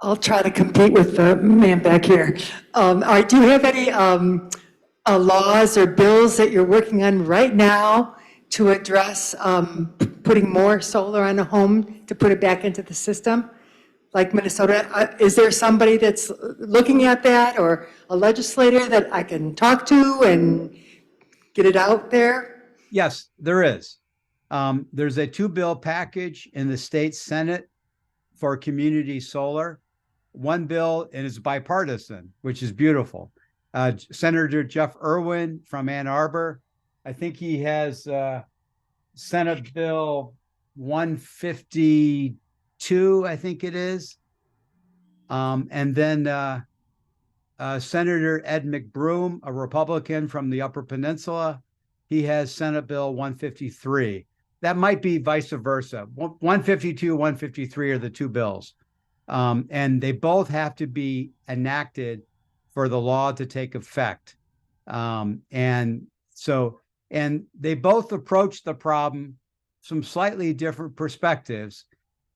I'll try to compete with the man back here. Do you have any laws or bills that you're working on right now to address putting more solar on a home to put it back into the system? Like Minnesota, is there somebody that's looking at that, or a legislator that I can talk to and get it out there? Yes, there is. There's a 2-bill package in the state Senate for community solar. One bill, and it's bipartisan, which is beautiful. Senator Jeff Irwin from Ann Arbor, I think he has Senate Bill 152, I think it is. And then Senator Ed McBroom, a Republican from the Upper Peninsula, he has Senate Bill 153. That might be vice versa. 152, 153 are the 2 bills. And they both have to be enacted for the law to take effect. And they both approach the problem from slightly different perspectives.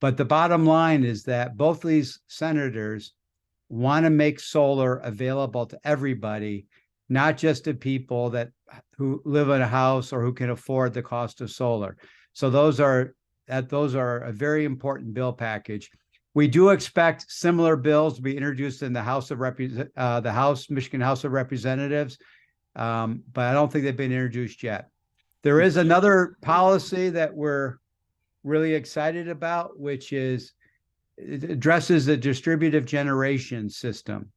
But the bottom line is that both these senators want to make solar available to everybody, not just to people who live in a house or who can afford the cost of solar. So those are a very important bill package. We do expect similar bills to be introduced in the Michigan House of Representatives, but I don't think they've been introduced yet. There is another policy that we're really excited about, which is it addresses the distributive generation system.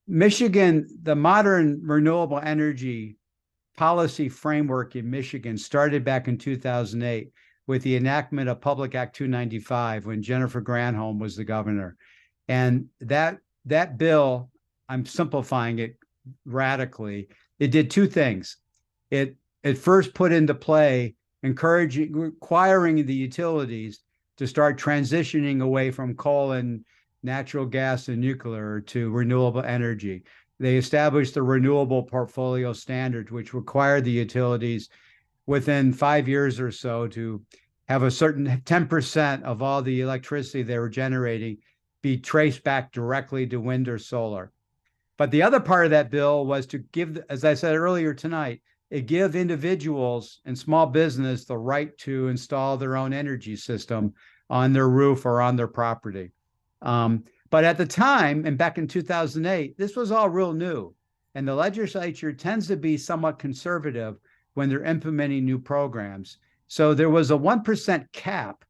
Michigan, the modern renewable energy policy framework in Michigan started back in 2008 with the enactment of Public Act 295 when Jennifer Granholm was the governor. And that bill, I'm simplifying it radically, it did 2 things. It first put into play requiring the utilities to start transitioning away from coal and natural gas and nuclear to renewable energy. They established the renewable portfolio standard, which required the utilities within 5 years or so to have a certain 10% of all the electricity they were generating be traced back directly to wind or solar. But the other part of that bill was to give, as I said earlier tonight, it give individuals and small business the right to install their own energy system on their roof or on their property. But at the time, and back in 2008, this was all real new. And the legislature tends to be somewhat conservative when they're implementing new programs. So there was a 1% cap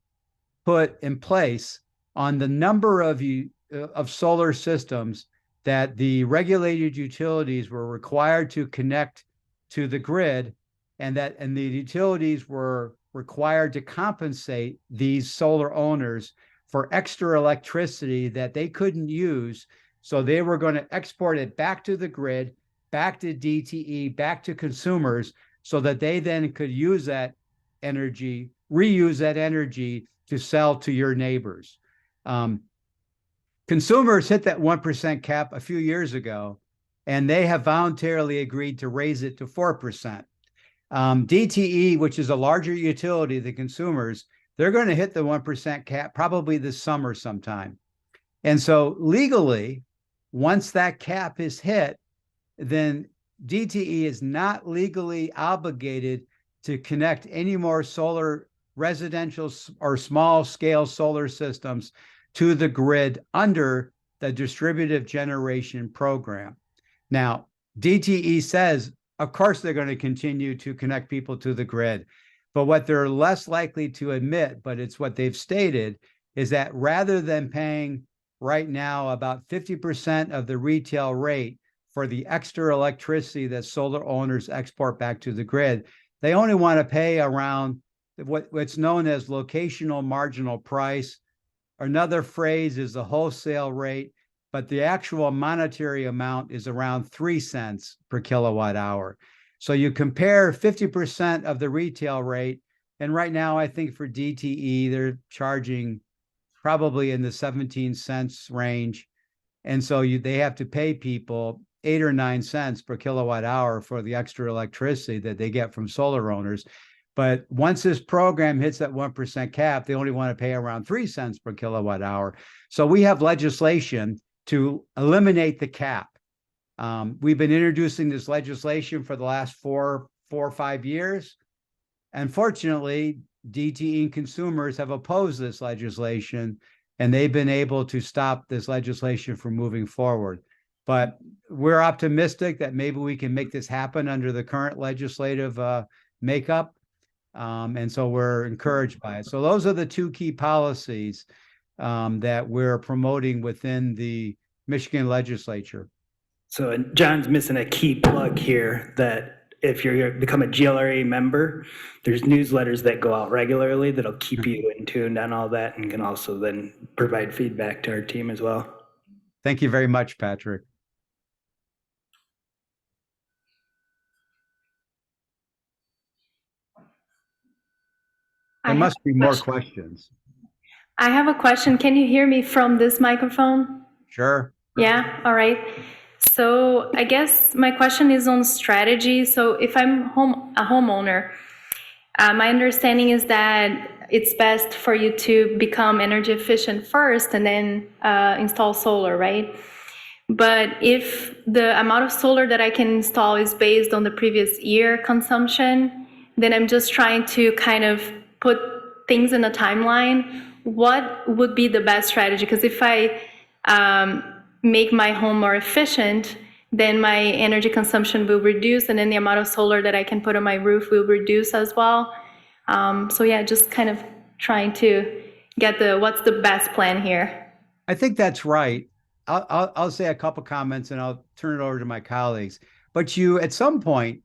put in place on the number of solar systems that the regulated utilities were required to connect to the grid, and the utilities were required to compensate these solar owners for extra electricity that they couldn't use. So they were going to export it back to the grid, back to DTE, back to consumers, so that they then could use that energy, reuse that energy to sell to your neighbors. Consumers hit that 1% cap a few years ago, and they have voluntarily agreed to raise it to 4%. DTE, which is a larger utility than consumers, they're going to hit the 1% cap probably this summer sometime. And so legally, once that cap is hit, then DTE is not legally obligated to connect any more solar residential or small scale solar systems to the grid under the distributive generation program. Now, DTE says, of course, they're going to continue to connect people to the grid. But what they're less likely to admit, but it's what they've stated, is that rather than paying right now about 50% of the retail rate for the extra electricity that solar owners export back to the grid, they only want to pay around what's known as locational marginal price. Another phrase is the wholesale rate, but the actual monetary amount is around 3 cents per kilowatt hour. So you compare 50% of the retail rate, and right now I think for DTE, they're charging probably in the 17 cents range. And so they have to pay people 8 or 9 cents per kilowatt hour for the extra electricity that they get from solar owners. But once this program hits that 1% cap, they only want to pay around 3 cents per kilowatt hour. So we have legislation to eliminate the cap. We've been introducing this legislation for the last four or 5 years. Unfortunately, DTE consumers have opposed this legislation, and they've been able to stop this legislation from moving forward. But we're optimistic that maybe we can make this happen under the current legislative makeup. And so we're encouraged by it. So those are the two key policies that we're promoting within the Michigan legislature. So and John's missing a key plug here that if you become a GLRA member, there's newsletters that go out regularly that'll keep you in tune on all that and can also then provide feedback to our team as well. Thank you very much, Patrick. There must be more questions. I have a question. Can you hear me from this microphone? Sure. Yeah, all right. So I guess my question is on strategy. So if I'm a homeowner, my understanding is that it's best for you to become energy efficient first and then install solar, right? But if the amount of solar that I can install is based on the previous year consumption, then I'm just trying to kind of put things in a timeline. What would be the best strategy? Because if I make my home more efficient, then my energy consumption will reduce, and then the amount of solar that I can put on my roof will reduce as well. So yeah, just kind of trying to get what's the best plan here. I think that's right. I'll say a couple comments and I'll turn it over to my colleagues. But at some point,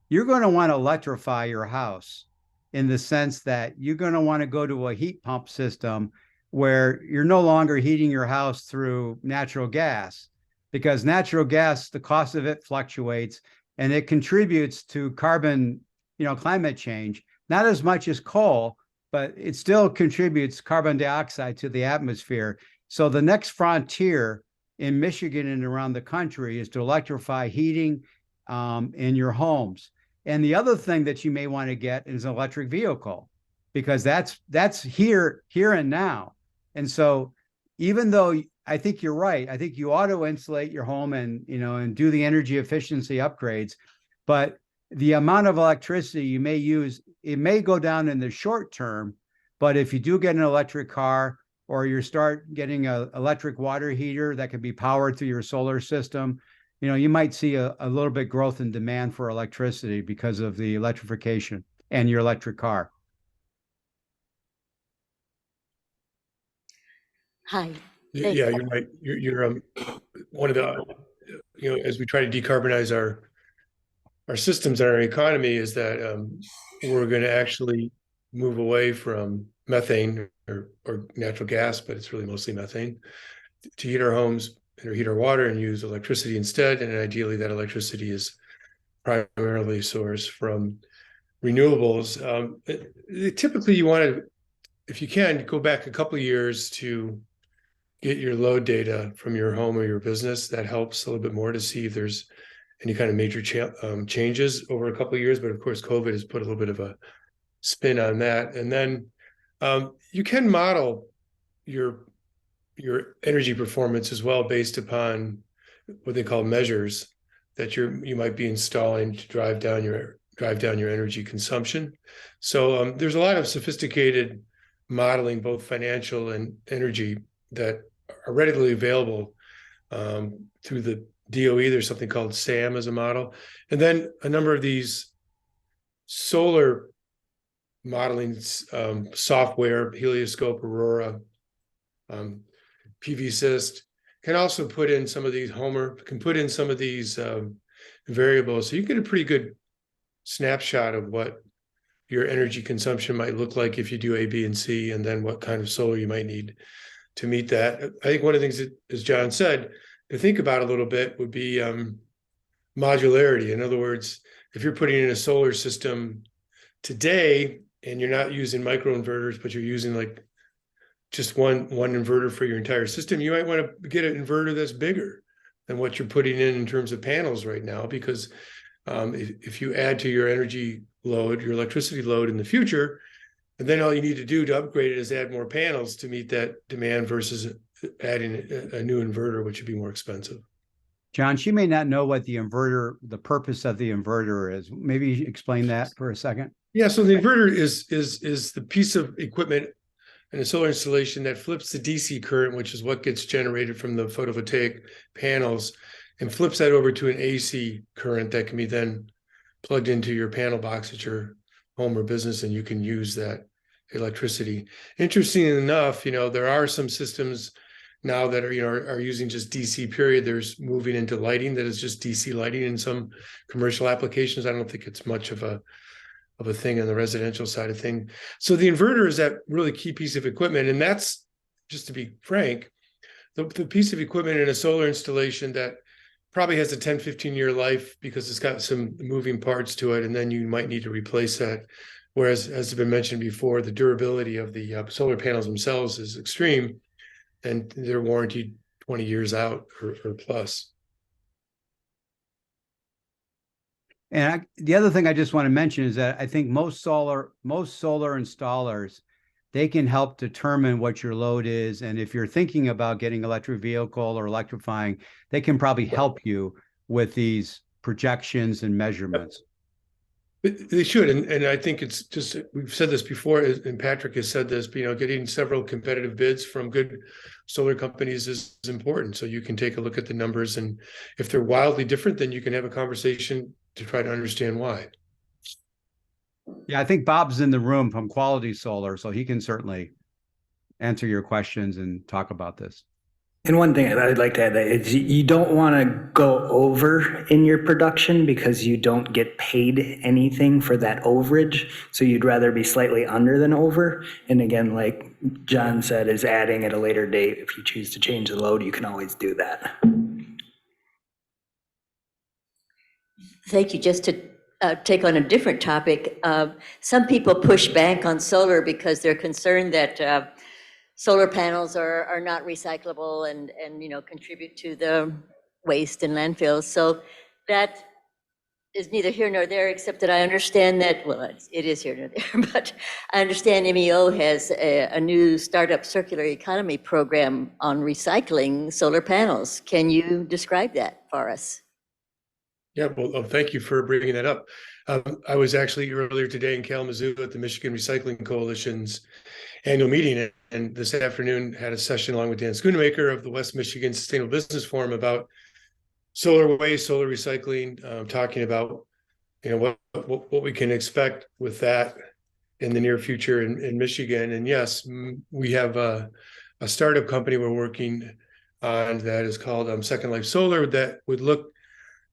you're going to want to electrify your house in the sense that you're going to want to go to a heat pump system where you're no longer heating your house through natural gas, because natural gas, the cost of it fluctuates and it contributes to carbon, climate change, not as much as coal, but it still contributes carbon dioxide to the atmosphere. So the next frontier in Michigan and around the country is to electrify heating in your homes. And the other thing that you may want to get is an electric vehicle, because that's here and now. And so even though I think you're right, I think you ought to insulate your home and do the energy efficiency upgrades, but the amount of electricity you may use, it may go down in the short term, but if you do get an electric car or you start getting an electric water heater that can be powered through your solar system, you might see a little bit growth in demand for electricity because of the electrification and your electric car. Hi. Yeah, you're right. You're one of the, as we try to decarbonize our systems and our economy, is that we're going to actually move away from methane or natural gas, but it's really mostly methane, to heat our homes or heat our water and use electricity instead. And ideally that electricity is primarily sourced from renewables. Typically you want to, if you can, go back a couple of years to get your load data from your home or your business. That helps a little bit more to see if there's any kind of major changes over a couple of years. But of course, COVID has put a little bit of a spin on that. And then you can model your energy performance as well based upon what they call measures that you might be installing to drive down your energy consumption. So there's a lot of sophisticated modeling, both financial and energy, that are readily available through the DOE. There's something called SAM as a model. And then a number of these solar modeling software, Helioscope, Aurora, PVSYST, can also put in some of these variables. So you get a pretty good snapshot of what your energy consumption might look like if you do A, B, and C, and then what kind of solar you might need to meet that. I think one of the things that, as John said, to think about a little bit would be modularity. In other words, if you're putting in a solar system today and you're not using microinverters, but you're using like just one inverter for your entire system, you might want to get an inverter that's bigger than what you're putting in terms of panels right now, because if you add to your energy load, your electricity load in the future, and then all you need to do to upgrade it is add more panels to meet that demand versus adding a new inverter, which would be more expensive. John, she may not know what the purpose of the inverter is. Maybe explain that for a second. Yeah, so the inverter is the piece of equipment in a solar installation that flips the DC current, which is what gets generated from the photovoltaic panels, and flips that over to an AC current that can be then plugged into your panel box at your home or business, and you can use that electricity. Interestingly enough, there are some systems now that are using just DC period. There's moving into lighting that is just DC lighting in some commercial applications. I don't think it's much of a thing on the residential side of thing. So the inverter is that really key piece of equipment. And that's, just to be frank, the piece of equipment in a solar installation that probably has a 10, 15-year life because it's got some moving parts to it. And then you might need to replace that. Whereas, as has been mentioned before, the durability of the solar panels themselves is extreme, and they're warranted 20 years out or plus. And the other thing I just want to mention is that I think most solar installers, they can help determine what your load is. And if you're thinking about getting electric vehicle or electrifying, they can probably help you with these projections and measurements. They should, and I think it's just, we've said this before, and Patrick has said this, getting several competitive bids from good solar companies is important. So you can take a look at the numbers, and if they're wildly different, then you can have a conversation to try to understand why. Yeah, I think Bob's in the room from Quality Solar, so he can certainly answer your questions and talk about this. And one thing I'd like to add is you don't want to go over in your production because you don't get paid anything for that overage. So you'd rather be slightly under than over. And again, like John said, is adding at a later date. If you choose to change the load, you can always do that. Thank you. Just to take on a different topic, some people push back on solar because they're concerned that solar panels are not recyclable and contribute to the waste in landfills. So that is neither here nor there, except that I understand that, well, it is here nor there, but I understand MEO has a new startup circular economy program on recycling solar panels. Can you describe that for us? Yeah, well, thank you for bringing that up. I was actually earlier today in Kalamazoo at the Michigan Recycling Coalition's annual meeting, and this afternoon had a session along with Dan Schoonemaker of the West Michigan Sustainable Business Forum about solar waste, solar recycling, talking about what we can expect with that in the near future in Michigan. And yes, we have a startup company we're working on that is called Second Life Solar that would look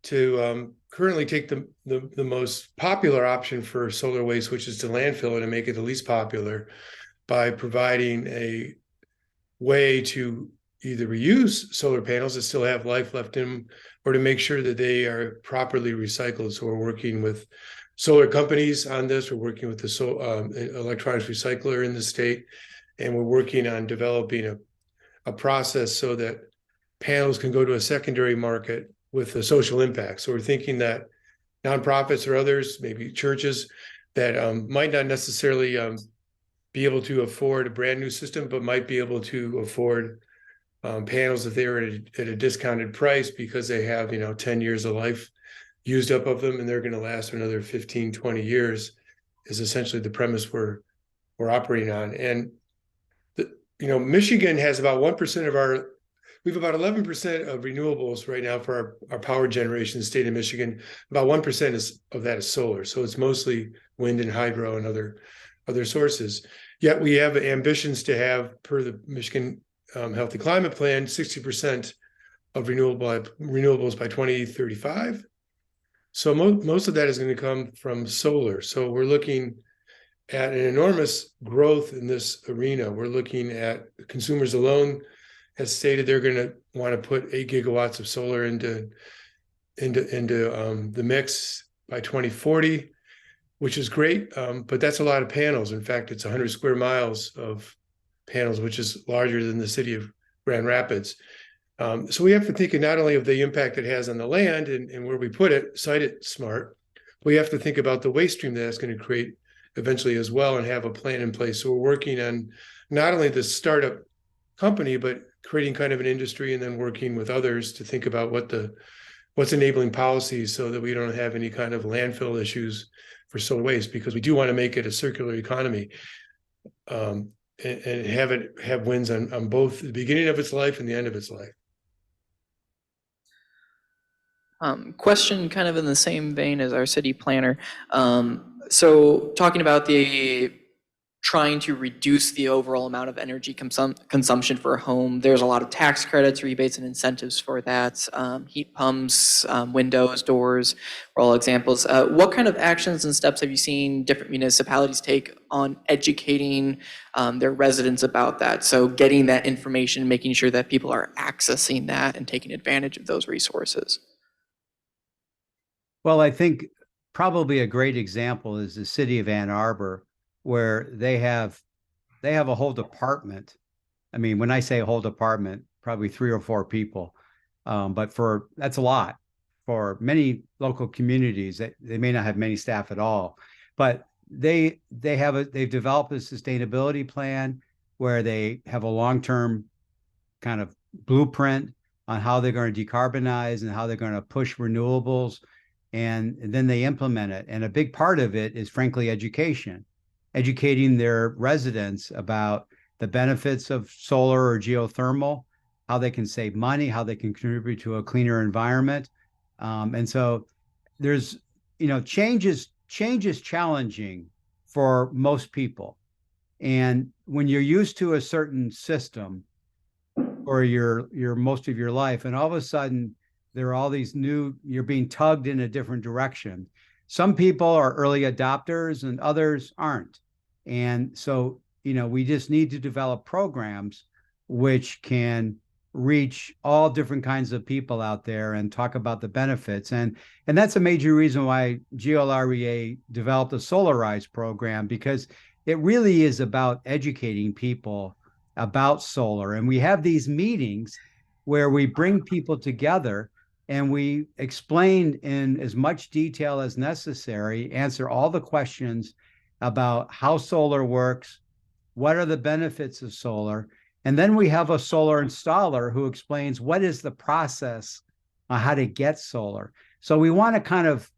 to currently take the most popular option for solar waste, which is to landfill it, and make it the least popular by providing a way to either reuse solar panels that still have life left in them, or to make sure that they are properly recycled. So we're working with solar companies on this. We're working with the electronics recycler in the state, and we're working on developing a process so that panels can go to a secondary market with a social impact. So we're thinking that nonprofits or others, maybe churches that might not necessarily be able to afford a brand new system, but might be able to afford panels if they are at a discounted price because they have 10 years of life used up of them, and they're going to last for another 15, 20 years, is essentially the premise we're operating on. And Michigan has about 1% of we have about 11% of renewables right now for our power generation in the state of Michigan. About 1% of that is solar. So it's mostly wind and hydro and other sources. Yet we have ambitions to have, per the Michigan Healthy Climate Plan, 60% of renewables by 2035. So most of that is going to come from solar. So we're looking at an enormous growth in this arena. We're looking at Consumers Alone has stated they're going to want to put 8 gigawatts of solar into the mix by 2040, which is great, but that's a lot of panels. In fact, it's 100 square miles of panels, which is larger than the city of Grand Rapids. So we have to think not only of the impact it has on the land and where we put it, site it smart, we have to think about the waste stream that it's going to create eventually as well and have a plan in place. So we're working on not only the startup company, but creating kind of an industry and then working with others to think about what's enabling policies so that we don't have any kind of landfill issues for solar waste, because we do want to make it a circular economy and have wins on both the beginning of its life and the end of its life. Question kind of in the same vein as our city planner. So talking about trying to reduce the overall amount of energy consumption for a home, there's a lot of tax credits, rebates, and incentives for that. Heat pumps, windows, doors are all examples. What kind of actions and steps have you seen different municipalities take on educating their residents about that? So getting that information, making sure that people are accessing that and taking advantage of those resources. Well, I think probably a great example is the city of Ann Arbor, where they have a whole department. I mean, when I say a whole department, probably 3 or 4 people, but that's a lot for many local communities that they may not have many staff at all. But they've developed a sustainability plan where they have a long-term kind of blueprint on how they're going to decarbonize and how they're going to push renewables, and then they implement it. And a big part of it is, frankly, educating their residents about the benefits of solar or geothermal, how they can save money, how they can contribute to a cleaner environment. And so there's, change is challenging for most people. And when you're used to a certain system or your most of your life, and all of a sudden there are all these you're being tugged in a different direction. Some people are early adopters and others aren't. And so, we just need to develop programs which can reach all different kinds of people out there and talk about the benefits. And that's a major reason why GLREA developed a Solarize program, because it really is about educating people about solar. And we have these meetings where we bring people together and we explain in as much detail as necessary, answer all the questions about how solar works, what are the benefits of solar, and then we have a solar installer who explains what is the process on how to get solar. So we want to kind of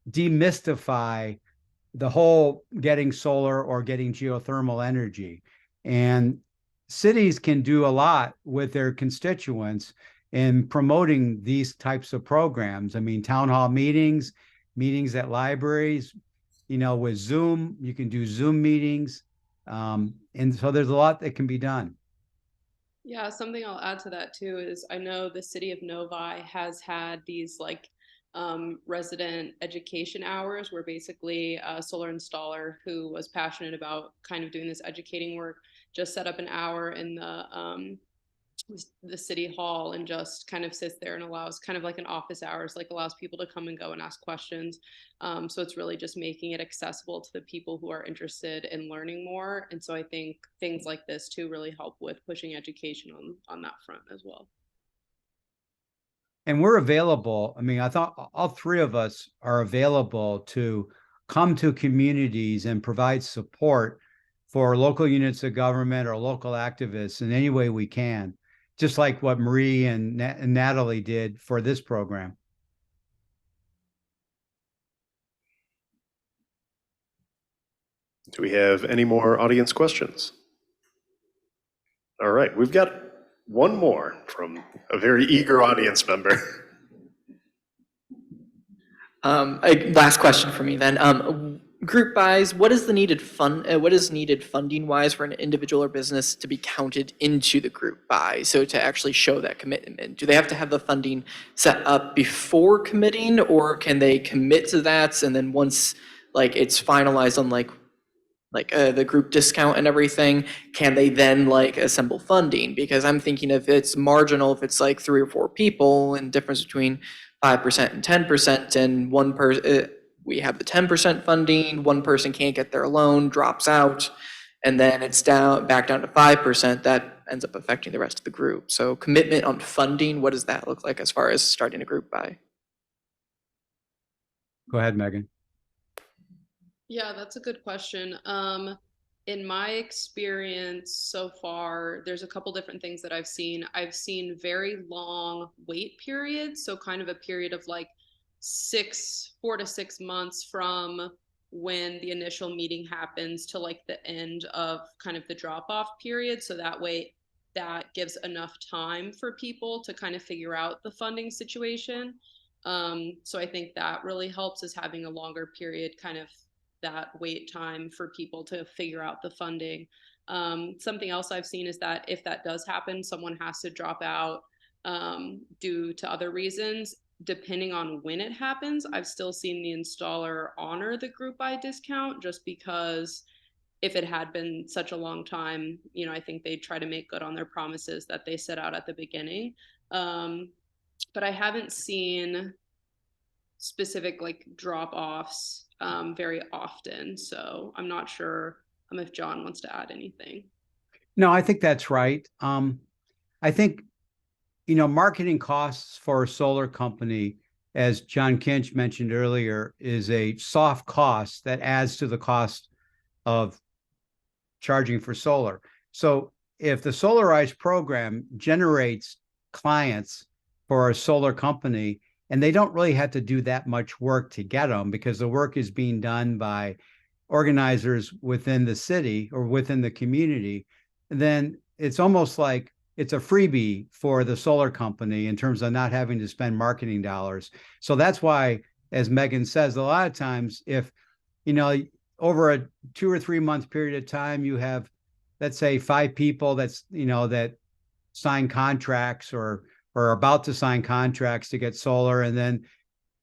demystify the whole getting solar or getting geothermal energy. And cities can do a lot with their constituents in promoting these types of programs. I mean, town hall meetings at libraries, with Zoom, you can do Zoom meetings. And so there's a lot that can be done. Yeah, something I'll add to that too is I know the city of Novi has had these resident education hours where basically a solar installer who was passionate about kind of doing this educating work just set up an hour in the city hall and just kind of sits there and allows kind of like an office hours, allows people to come and go and ask questions. So it's really just making it accessible to the people who are interested in learning more. And so I think things like this too really help with pushing education on that front as well. And we're available. I mean, I thought all 3 of us are available to come to communities and provide support for local units of government or local activists in any way we can, just like what Marie and Natalie did for this program. Do we have any more audience questions? All right, we've got one more from a very eager audience member. Last question for me then. Group buys, what is needed funding wise for an individual or business to be counted into the group buy? So to actually show that commitment, do they have to have the funding set up before committing, or can they commit to that and then once it's finalized on like the group discount and everything, can they then like assemble funding? Because I'm thinking if it's marginal, if it's like 3 or 4 people, and difference between 5% and 10%, and one person, we have the 10% funding, one person can't get their loan, drops out, and then it's back down to 5%, that ends up affecting the rest of the group. So commitment on funding, what does that look like as far as starting a group buy? Go ahead, Megan. Yeah, that's a good question. In my experience so far, there's a couple different things that I've seen. I've seen very long wait periods, so kind of a period of like 4 to 6 months from when the initial meeting happens to like the end of kind of the drop off period. So that way that gives enough time for people to kind of figure out the funding situation. So I think that really helps, is having a longer period, kind of that wait time for people to figure out the funding. Something else I've seen is that if that does happen, someone has to drop out due to other reasons. Depending on when it happens, I've still seen the installer honor the group buy discount, just because if it had been such a long time, you know, I think they'd try to make good on their promises that they set out at the beginning. But I haven't seen specific like drop-offs very often, so I'm not sure if John wants to add anything. No, I think that's right. I think, you know, marketing costs for a solar company, as John Kinch mentioned earlier, is a soft cost that adds to the cost of charging for solar. So if the Solarize program generates clients for a solar company, and they don't really have to do that much work to get them, because the work is being done by organizers within the city or within the community, then it's almost like it's a freebie for the solar company in terms of not having to spend marketing dollars. So that's why, as Megan says, a lot of times, if, you know, over a 2 or 3 month period of time, you have, let's say, 5 people that's, you know, that sign contracts or are about to sign contracts to get solar, and then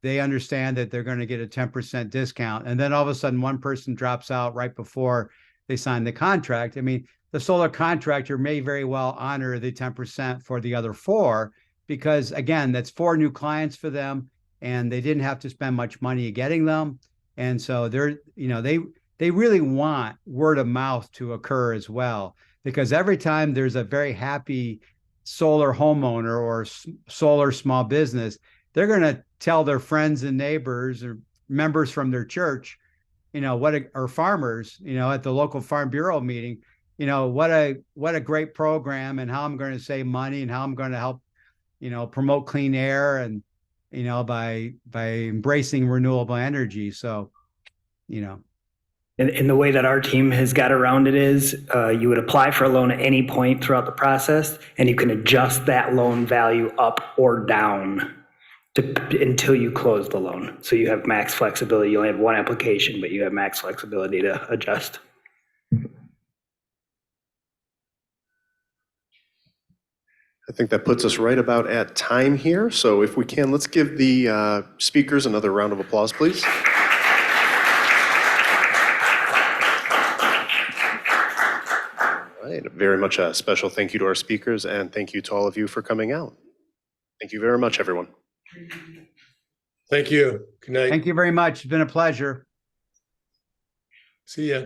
they understand that they're going to get a 10% discount. And then all of a sudden, one person drops out right before they sign the contract. I mean, the solar contractor may very well honor the 10% for the other 4, because again, that's 4 new clients for them, and they didn't have to spend much money getting them. And so they're, you know, they really want word of mouth to occur as well, because every time there's a very happy solar homeowner or solar small business, they're going to tell their friends and neighbors or members from their church, you know, or farmers, you know, at the local farm bureau meeting, you know, what a great program, and how I'm going to save money, and how I'm going to help, you know, promote clean air, and, you know, by embracing renewable energy. So, you know. And the way that our team has got around it is you would apply for a loan at any point throughout the process, and you can adjust that loan value up or down until you close the loan. So you have max flexibility. You only have one application, but you have max flexibility to adjust. I think that puts us right about at time here. So if we can, let's give the speakers another round of applause, please. All right, very much a special thank you to our speakers, and thank you to all of you for coming out. Thank you very much, everyone. Thank you. Good night. Thank you very much. It's been a pleasure. See ya.